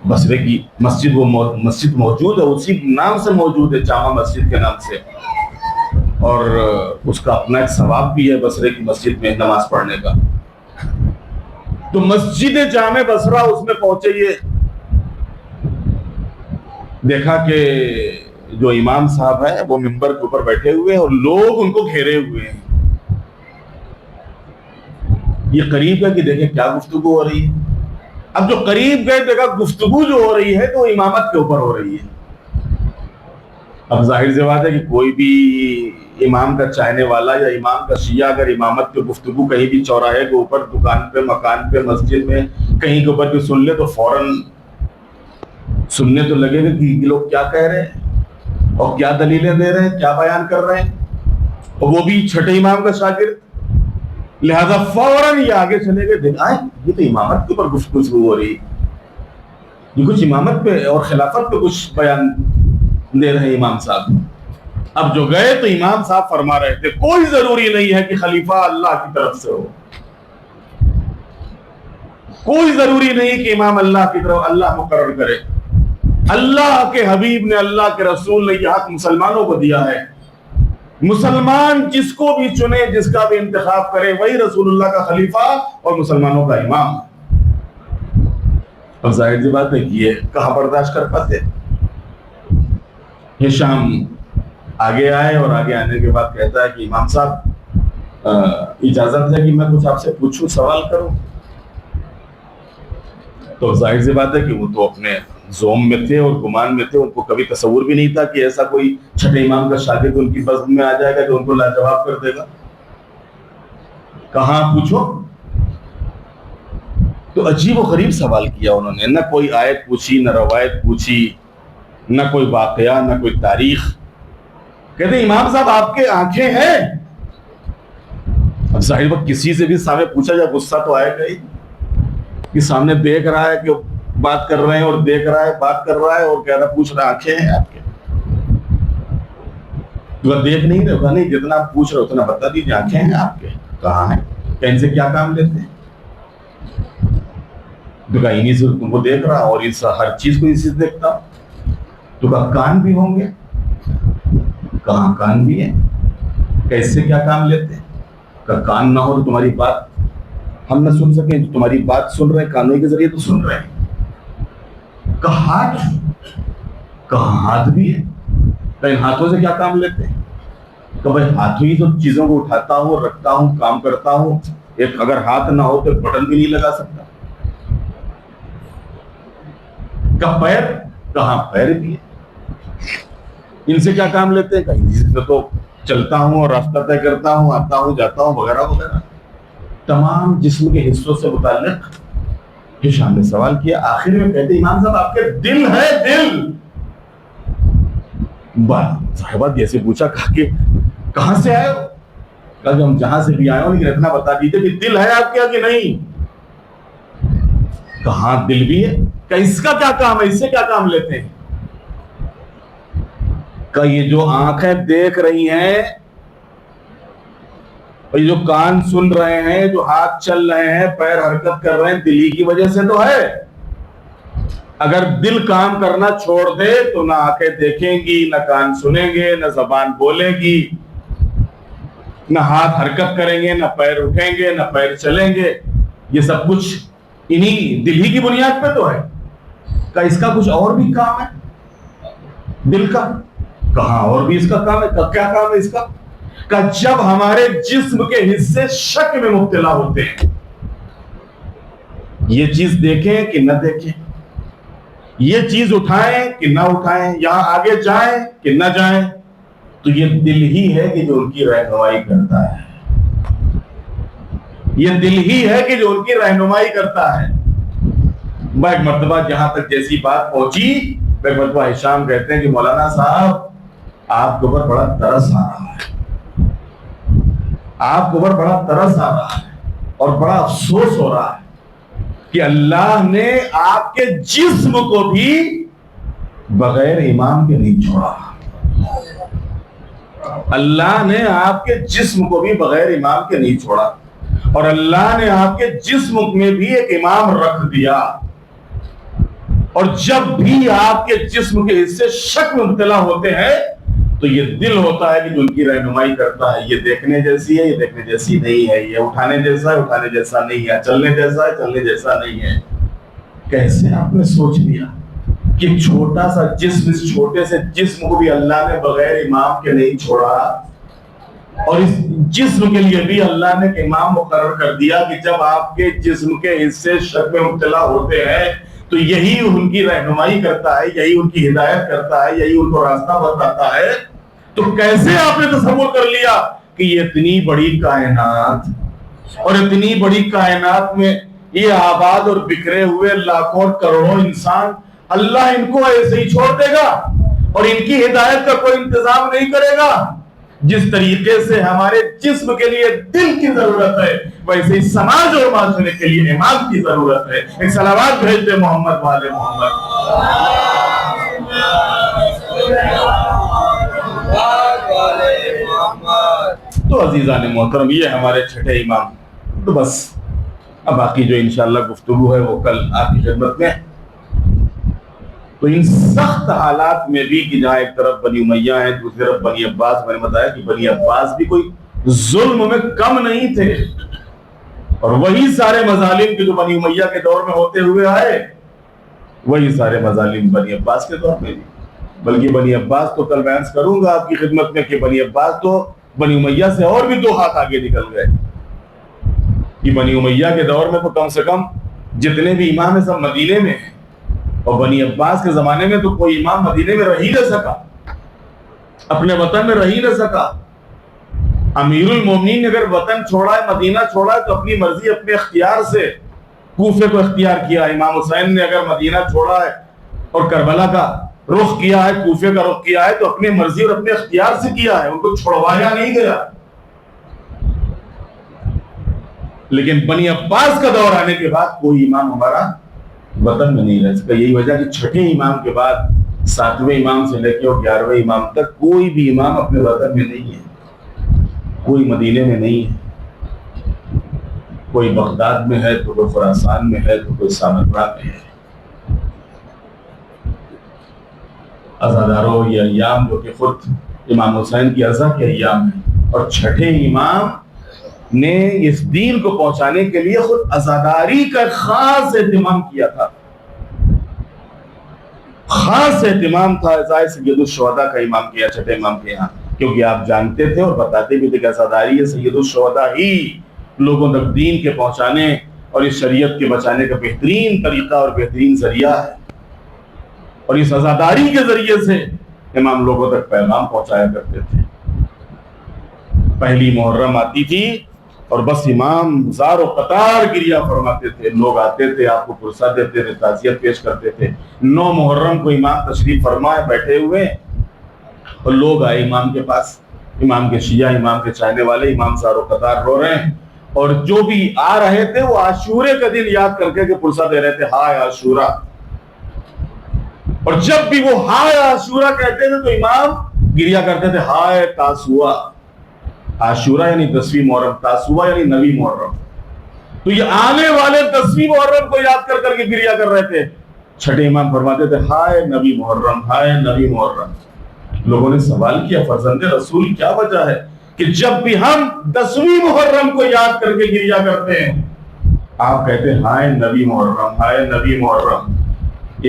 بصرے کی مسجد وہ مسجد موجود ہے, اسی نام سے موجود ہے, جامع مسجد کے نام سے, اور اس کا اپنا ایک ثواب بھی ہے بصرے کی مسجد میں نماز پڑھنے کا. تو مسجد جامع بصرہ اس میں پہنچے, یہ دیکھا کہ جو امام صاحب ہیں وہ منبر کے اوپر بیٹھے ہوئے ہیں اور لوگ ان کو گھیرے ہوئے ہیں. یہ قریب ہے کہ دیکھیں کیا گفتگو ہو رہی ہے. اب جو قریب گئے دیکھا گفتگو جو ہو رہی ہے تو امامت کے اوپر ہو رہی ہے. اب ظاہر سی بات ہے کہ کوئی بھی امام کا چاہنے والا یا امام کا شیعہ اگر امامت کے گفتگو کہیں بھی چوراہے کے اوپر, دکان پہ, مکان پہ, مسجد میں کہیں کے اوپر بھی سن لے تو فوراً سننے تو لگے گا کہ یہ لوگ کیا کہہ رہے ہیں اور کیا دلیلیں دے رہے ہیں, کیا بیان کر رہے ہیں, اور وہ بھی چھٹے امام کا شاگرد. لہذا فوراً یہ آگے چلے گئے, دیکھا یہ تو امامت کے اوپر گفتگو ہو رہی, یہ کچھ امامت پہ اور خلافت پہ کچھ بیان دے رہے ہیں امام صاحب. اب جو گئے تو امام صاحب فرما رہے تھے کوئی ضروری نہیں ہے کہ خلیفہ اللہ کی طرف سے ہو, کوئی ضروری نہیں کہ امام اللہ کی طرف اللہ مقرر کرے. اللہ کے حبیب نے, اللہ کے رسول نے یہ حق مسلمانوں کو دیا ہے. مسلمان جس کو بھی چنے, جس کا بھی انتخاب کرے, وہی رسول اللہ کا خلیفہ اور مسلمانوں کا امام. اب ظاہر سی بات ہے کہ یہ کہاں برداشت کر پاتے. ہشام آگے آئے اور آگے آنے کے بعد کہتا ہے کہ امام صاحب اجازت ہے کہ میں کچھ آپ سے پوچھوں، سوال کروں؟ تو ظاہر سی بات ہے کہ وہ تو اپنے زوم میں تھے اور گمان میں تھے، ان کو کبھی تصور بھی نہیں تھا کہ ایسا کوئی چھٹے امام کا شاگرد ان کی بزم میں آ جائے گا جو ان کو لاجواب کر دے گا۔ کہاں پوچھو؟ تو عجیب و غریب سوال کیا انہوں نے، نہ کوئی آیت پوچھی، نہ روایت پوچھی، نہ کوئی واقعہ، نہ کوئی تاریخ۔ کہتے امام صاحب آپ کے آنکھیں ہیں؟ اب ظاہر وقت کسی سے بھی سامنے پوچھا جائے غصہ تو آئے گا ہی کہ سامنے دیکھ رہا ہے کہ بات کر رہے ہیں اور دیکھ رہا ہے بات کر رہا ہے اور کہہ رہا پوچھ رہا آنکھیں ہیں آپ کے؟ تو دیکھ نہیں رہے ہوگا، نہیں جتنا آپ پوچھ رہے اتنا بتا دیجیے، آنکھیں ہیں آپ کے؟ کہاں ہیں؟ کہ ان سے کیا کام لیتے ہیں؟ تو کہا انہی سے تم کو دیکھ رہا اور اس ہر چیز کو اسی سے دیکھتا ہوں۔ تو کہا کان بھی ہوں گے؟ کہاں کان بھی ہیں؟ کہ اس سے کیا کام لیتے ہیں؟ کہ کان نہ ہو تو تمہاری بات ہم نہ سن سکیں، تو تمہاری بات سن رہے ہیں کانوں کے ذریعے تو سن رہے ہیں۔ کہ ہاتھ؟ کہاں ہاتھ بھی ہے؟ کہ ان ہاتھوں سے کیا کام لیتے ہیں؟ کہ بھائی ہاتھوں ہی تو چیزوں کو اٹھاتا ہوں، رکھتا ہوں، کام کرتا ہوں، ایک اگر ہاتھ نہ ہو تو بٹن بھی نہیں لگا سکتا۔ کہ پیر؟ کہاں پیر بھی ہے؟ ان سے کیا کام لیتے ہیں؟ کہ ان سے تو چلتا ہوں اور راستہ طے کرتا ہوں، آتا ہوں جاتا ہوں وغیرہ وغیرہ۔ تمام جسم کے حصوں سے متعلق ہشام نے سوال کیا۔ آخر میں کہتے امام صاحب آپ کے دل ہے؟ دل؟ صاحبہ جیسے پوچھا کہا کہ کہاں سے آئے ہو؟ کہا کہ ہم جہاں سے بھی آئے ہوں لیکن اتنا بتا دیجیے کہ دل ہے آپ کے کہ نہیں؟ کہاں دل بھی ہے؟ کہ اس کا کیا کام ہے؟ اس سے کیا کام لیتے ہیں؟ کہ یہ جو آنکھیں دیکھ رہی ہیں اور یہ جو کان سن رہے ہیں، جو ہاتھ چل رہے ہیں، پیر حرکت کر رہے ہیں، دل ہی کی وجہ سے تو ہے۔ اگر دل کام کرنا چھوڑ دے تو نہ آنکھیں دیکھیں گی، نہ کان سنیں گے، نہ زبان بولے گی، نہ ہاتھ حرکت کریں گے، نہ پیر اٹھیں گے، نہ پیر چلیں گے۔ یہ سب کچھ انہی دل ہی کی بنیاد پہ تو ہے۔ کہ اس کا کچھ اور بھی کام ہے دل کا؟ کہاں اور بھی اس کا کام ہے؟ کیا کام ہے اس کا؟ کہ جب ہمارے جسم کے حصے شک میں مبتلا ہوتے ہیں، یہ چیز دیکھیں کہ نہ دیکھیں، یہ چیز اٹھائیں کہ نہ اٹھائیں، یہاں آگے جائیں کہ نہ جائیں، تو یہ دل ہی ہے کہ جو ان کی رہنمائی کرتا ہے۔ یہ دل ہی ہے کہ جو ان کی رہنمائی کرتا ہے۔ میں ایک مرتبہ جہاں تک جیسی بات پہنچی، ایک مرتبہ ہشام کہتے ہیں کہ مولانا صاحب آپ کے اوپر بڑا ترس آ رہا ہے، آپ کے اوپر بڑا ترس آ رہا ہے اور بڑا افسوس ہو رہا ہے کہ اللہ نے آپ کے جسم کو بھی بغیر امام کے نہیں چھوڑا۔ اللہ نے آپ کے جسم کو بھی بغیر امام کے نہیں چھوڑا، اور اللہ نے آپ کے جسم میں بھی ایک امام رکھ دیا۔ اور جب بھی آپ کے جسم کے حصے شک میں مبتلا ہوتے ہیں تو یہ دل ہوتا ہے کہ جو ان کی رہنمائی کرتا ہے، یہ دیکھنے جیسی ہے، یہ دیکھنے جیسی نہیں ہے، یہ اٹھانے جیسا ہے، اٹھانے جیسا نہیں ہے، چلنے جیسا ہے، چلنے جیسا نہیں ہے۔ کیسے آپ نے سوچ لیا کہ چھوٹا سا جسم، اس چھوٹے سے جسم کو بھی اللہ نے بغیر امام کے نہیں چھوڑا، اور اس جسم کے لیے بھی اللہ نے ایک امام مقرر کر دیا کہ جب آپ کے جسم کے حصے شک میں مبتلا ہوتے ہیں تو یہی ان کی رہنمائی کرتا ہے، یہی ان کی ہدایت کرتا ہے، یہی ان کو راستہ بتاتا ہے۔ تو کیسے آپ نے تصور کر لیا کہ یہ اتنی بڑی کائنات اور اتنی بڑی کائنات میں یہ آباد اور بکھرے ہوئے لاکھوں اور کروڑوں انسان، اللہ ان کو ایسے ہی چھوڑ دے گا اور ان کی ہدایت کا کوئی انتظام نہیں کرے گا؟ جس طریقے سے ہمارے جسم کے لیے دل کی ضرورت ہے، ویسے ہی سماج اور معاشرے کے لیے امام کی ضرورت ہے۔ ایک صلوات بھیجتے محمد والے محمد۔ تو عزیزان محترم، یہ ہمارے چھٹے امام۔ تو بس اب باقی جو انشاءاللہ گفتگو ہے وہ کل آپ کی خدمت میں۔ تو ان سخت حالات میں بھی کہ جہاں ایک طرف بنی امیہ ہیں، دوسری طرف بنی عباس، میں نے بتایا کہ بنی عباس بھی کوئی ظلم میں کم نہیں تھے، اور وہی سارے مظالم جو بنی امیہ کے دور میں ہوتے ہوئے آئے، وہی سارے مظالم بنی عباس کے دور میں بھی۔ بلکہ بنی عباس تو کل بیان کروں گا آپ کی خدمت میں کہ بنی عباس تو بنی امیہ سے اور بھی 2 ہاتھ آگے نکل گئے کہ بنی امیہ کے دور میں تو کم سے کم جتنے بھی امام ہیں سب مدینے میں ہیں، اور بنی عباس کے زمانے میں تو کوئی امام مدینے میں رہ ہی نہ سکا، اپنے وطن میں رہ ہی نہ سکا۔ امیر المومنین نے اگر وطن چھوڑا ہے، مدینہ چھوڑا ہے، تو اپنی مرضی اپنے اختیار سے کوفے کو اختیار کیا۔ امام حسین نے اگر مدینہ چھوڑا ہے اور کربلا کا رخ کیا ہے، کوفے کا رخ کیا ہے، تو اپنی مرضی اور اپنے اختیار سے کیا ہے، ان کو چھوڑوایا نہیں گیا۔ لیکن بنی عباس کا دور آنے کے بعد کوئی امام ہمارا وطن میں نہیں رہ سکا۔ یہی وجہ کہ 6 امام کے بعد 7ویں امام سے لے کے اور 11ویں امام تک کوئی بھی امام اپنے وطن میں نہیں ہے، کوئی مدینے میں نہیں ہے، کوئی بغداد میں ہے تو کوئی خراسان میں ہے تو کوئی سامرا میں ہے۔ عزاداروں، یہ ایام جو کہ خود امام حسین کی عزا کے ایام ہیں، اور 6 امام نے اس دین کو پہنچانے کے لیے خود عزاداری کا خاص اہتمام کیا تھا، خاص اہتمام تھا عزائے سید الشہداء کا امام کیا 6 امام کے یہاں، کیونکہ آپ جانتے تھے اور بتاتے بھی تھے کہ عزاداری سید الشہداء ہی لوگوں تک دین کے پہنچانے اور اس شریعت کے بچانے کا بہترین طریقہ اور بہترین ذریعہ ہے، اور اس عزاداری کے ذریعے سے امام لوگوں تک پیغام پہنچایا کرتے تھے۔ پہلی محرم آتی تھی اور بس امام زار و قطار گریہ فرماتے تھے، لوگ آتے تھے، آپ کو پرسہ دیتے تھے، تعزیت پیش کرتے تھے۔ 9 محرم کو امام تشریف فرمائے بیٹھے ہوئے، اور لوگ آئے امام کے پاس، امام کے شیعہ، امام کے چاہنے والے، امام زار و قطار رو رہے ہیں، اور جو بھی آ رہے تھے وہ عاشورے کا دن یاد کر کے پرسہ دے رہے تھے، ہائے عاشورہ۔ اور جب بھی وہ ہائے عاشورہ کہتے تھے تو امام گریہ کرتے تھے، ہائے تاسوعہ۔ عاشورہ یعنی 10ویں محرم، تاسوعہ یعنی 9ویں محرم۔ تو یہ آنے والے 10ویں محرم کو یاد کر کے گریہ کر رہے تھے۔ 6 امام فرماتے تھے، ہائے 9ویں محرم، ہائے 9ویں محرم۔ لوگوں نے سوال کیا، فرزند رسول کیا وجہ ہے کہ جب بھی ہم 10ویں محرم کو یاد کر کے گریہ کرتے ہیں آپ کہتے ہیں ہائے 9ویں محرم، ہائے 9ویں محرم؟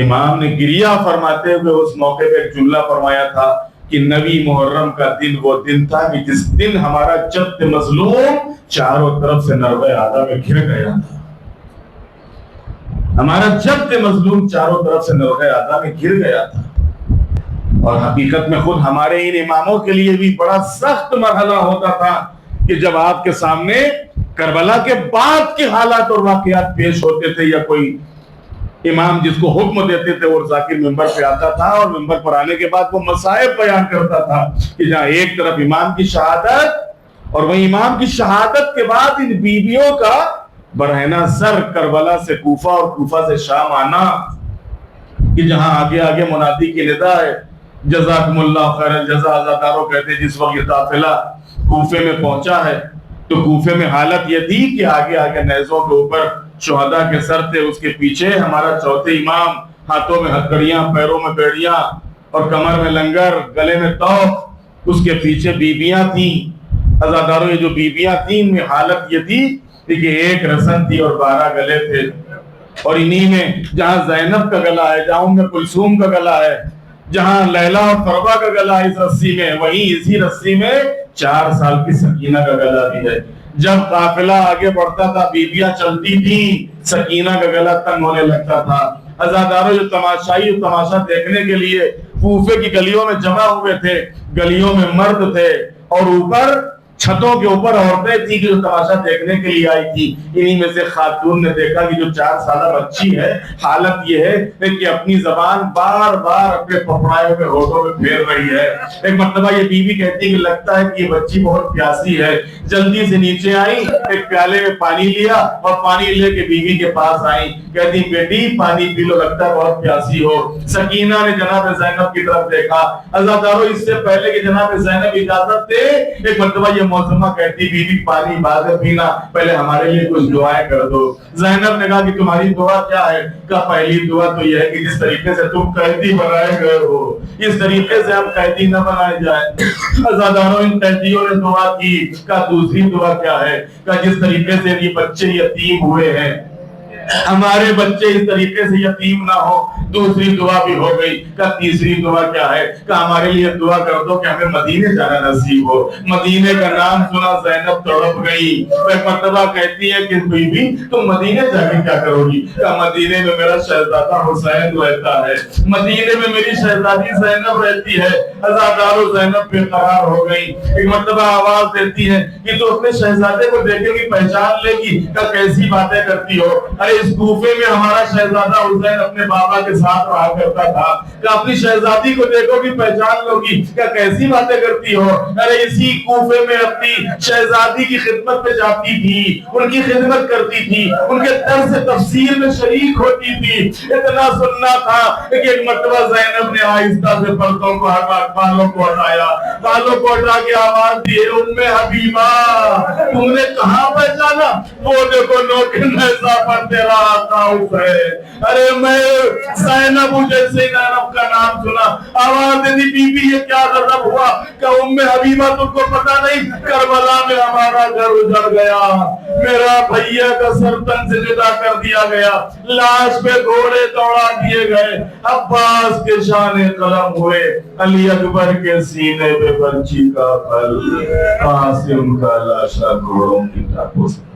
امام نے گریہ فرماتے ہوئے اس موقع پہ ایک جملہ فرمایا تھا کہ 9ویں محرم کا دن وہ دن تھا کہ جس دن ہمارا جد مظلوم چاروں طرف سے نروے آدھا میں گھر گیا تھا۔ ہمارا جد مظلوم چاروں طرف سے نروے آدھا میں گھر گیا تھا، اور حقیقت میں خود ہمارے ان اماموں کے لیے بھی بڑا سخت مرحلہ ہوتا تھا کہ جب آپ کے سامنے کربلا کے بعد کے حالات اور واقعات پیش ہوتے تھے، یا کوئی امام جس کو حکم دیتے تھے اور ذاکر ممبر پہ آتا تھا، اور ممبر پر آنے کے بعد وہ مصائب بیان کرتا تھا کہ جہاں ایک طرف امام کی شہادت اور وہیں امام کی شہادت کے بعد ان بیویوں کا برہنہ سر کربلا سے کوفہ اور کوفہ سے شام آنا، کہ جہاں آگے آگے منادی کی ندا ہے، جزاکم اللہ خیر الجزا۔ عزاداروں کہتے ہیں جس وقت یہ قافلہ کوفے میں پہنچا ہے تو کوفے میں حالت یہ تھی کہ آگے آگے نیزوں کے اوپر شہداء کے سر تھے، اس کے پیچھے ہمارا چوتھے امام، ہاتھوں میں ہتکڑیاں، پیروں میں بیڑیاں اور کمر میں لنگر، گلے میں توق، اس کے پیچھے بیبیاں تھیں۔ عزاداروں یہ جو بیبیاں تھیں ان میں حالت یہ تھی کہ ایک رسن تھی اور 12 گلے تھے، اور انہی میں جہاں زینب کا گلا ہے، جہاں ام کلثوم کا گلا ہے، جہاں لیلا اور فربا کا گلا اس رسی میں، وہیں اسی رسی میں 4 سال کی سکینہ کا گلا بھی ہے۔ جب قافلہ آگے بڑھتا تھا بیبیاں چلتی تھیں، سکینہ کا گلا تنگ ہونے لگتا تھا۔ عزاداروں جو تماشا دیکھنے کے لیے کوفے کی گلیوں میں جمع ہوئے تھے، گلیوں میں مرد تھے اور اوپر چھتوں کے اوپر عورتیں تھی جو تماشا دیکھنے کے لیے آئی تھی۔ انہی میں سے خاتون نے دیکھا کہ جو 4 سالہ بچی ہے، حالت یہ ہے کہ اپنی زبان بار بار اپنے پپڑائے ہوئے ہونٹوں میں پھیر رہی ہے۔ ایک مرتبہ یہ بیوی کہتی ہے کہ لگتا ہے کہ یہ بچی بہت پیاسی ہے، جلدی سے نیچے آئی، ایک پیالے میں پانی لیا اور پانی لے کے بیوی کے پاس آئی، کہتی بیٹی پانی پی لو، لگتا ہے بہت پیاسی ہو۔ سکینہ نے جناب زینب کی طرف دیکھا۔ عزاداروں اس سے پہلے کہ جناب زینب اجازت دے، ایک مرتبہ یہ موسمہ کہتی بیوی پانی بعد میں پینا، پہلے ہمارے لیے کچھ دعائیں کر دو۔ زینب نے کہا کہ تمہاری دعا کیا ہے؟ کہا پہلی دعا تو یہ ہے کہ جس طریقے سے تم قیدی بنائے گئے ہو اس طریقے سے ہم قیدی نہ بنائے جائیں۔ عزاداروں ان قیدیوں نے دعا کی۔ کہا دوسری دعا کیا ہے؟ کہا جس طریقے سے یہ بچے یتیم ہوئے ہیں ہمارے بچے اس طریقے سے یتیم نہ ہو. دوسری دعا بھی ہو گئی. کہ تیسری دعا کیا ہے؟ کہ ہمارے لیے دعا کر دو کہ ہمیں مدینے جانا نصیب ہو. مدینے کا نام سنا زینب تڑپ گئی. ایک مرتبہ کہتی ہے کہ بی بی تم مدینے جا کے کیا کرو گی؟ کہ مدینے میں میرا شہزادہ حسین رہتا ہے, مدینے میں میری شہزادی زینب رہتی ہے. عزادار زینب بے قرار ہو گئی. ایک مرتبہ آواز دیتی ہے کہ تو اپنے شہزادے کو دیکھے گی پہچان لے گی. کہ کیسی باتیں کرتی ہو؟ ارے اس کوفے میں ہمارا شہزادہ حسین اپنے بابا کے ساتھ رہا کرتا تھا. کہ اپنی شہزادی کو دیکھو گی پہچان لو گی. کہ کیسی باتیں کرتی ہو؟ ارے اسی کوفے میں اپنی شہزادی کی خدمت میں جاتی تھی, ان کی خدمت کرتی تھی, ان کے درس تفسیر میں شریک ہوتی تھی. اتنا سننا تھا کہ ایک مرتبہ زینب نے آہستہ سے پردوں کو ہٹا, بالوں کو ہٹایا, بالوں کو ہٹا کے آواز دی, ام حبیبہ تم نے کہاں پہچانا؟ وہ دیکھو نوکر نیزہ پر تیرا آقا حسین. ارے میں زینب جیسے زینب کا نام سنا آواز دی, بی بی یہ کیا غضب ہوا؟ کہ ام حبیبہ تم کو پتہ نہیں کربلا میں ہمارا گھر اجڑ گیا, میرا بھیا کا سر تن سے جدا کر دیا گیا, لاش پہ گھوڑے دوڑا دیے گئے, عباس کے شان قلم ہوئے, علی اکبر کے سینے پہ برچی کا پھل, قاسم کا لاشا گھوڑوں کی ٹاپوں سے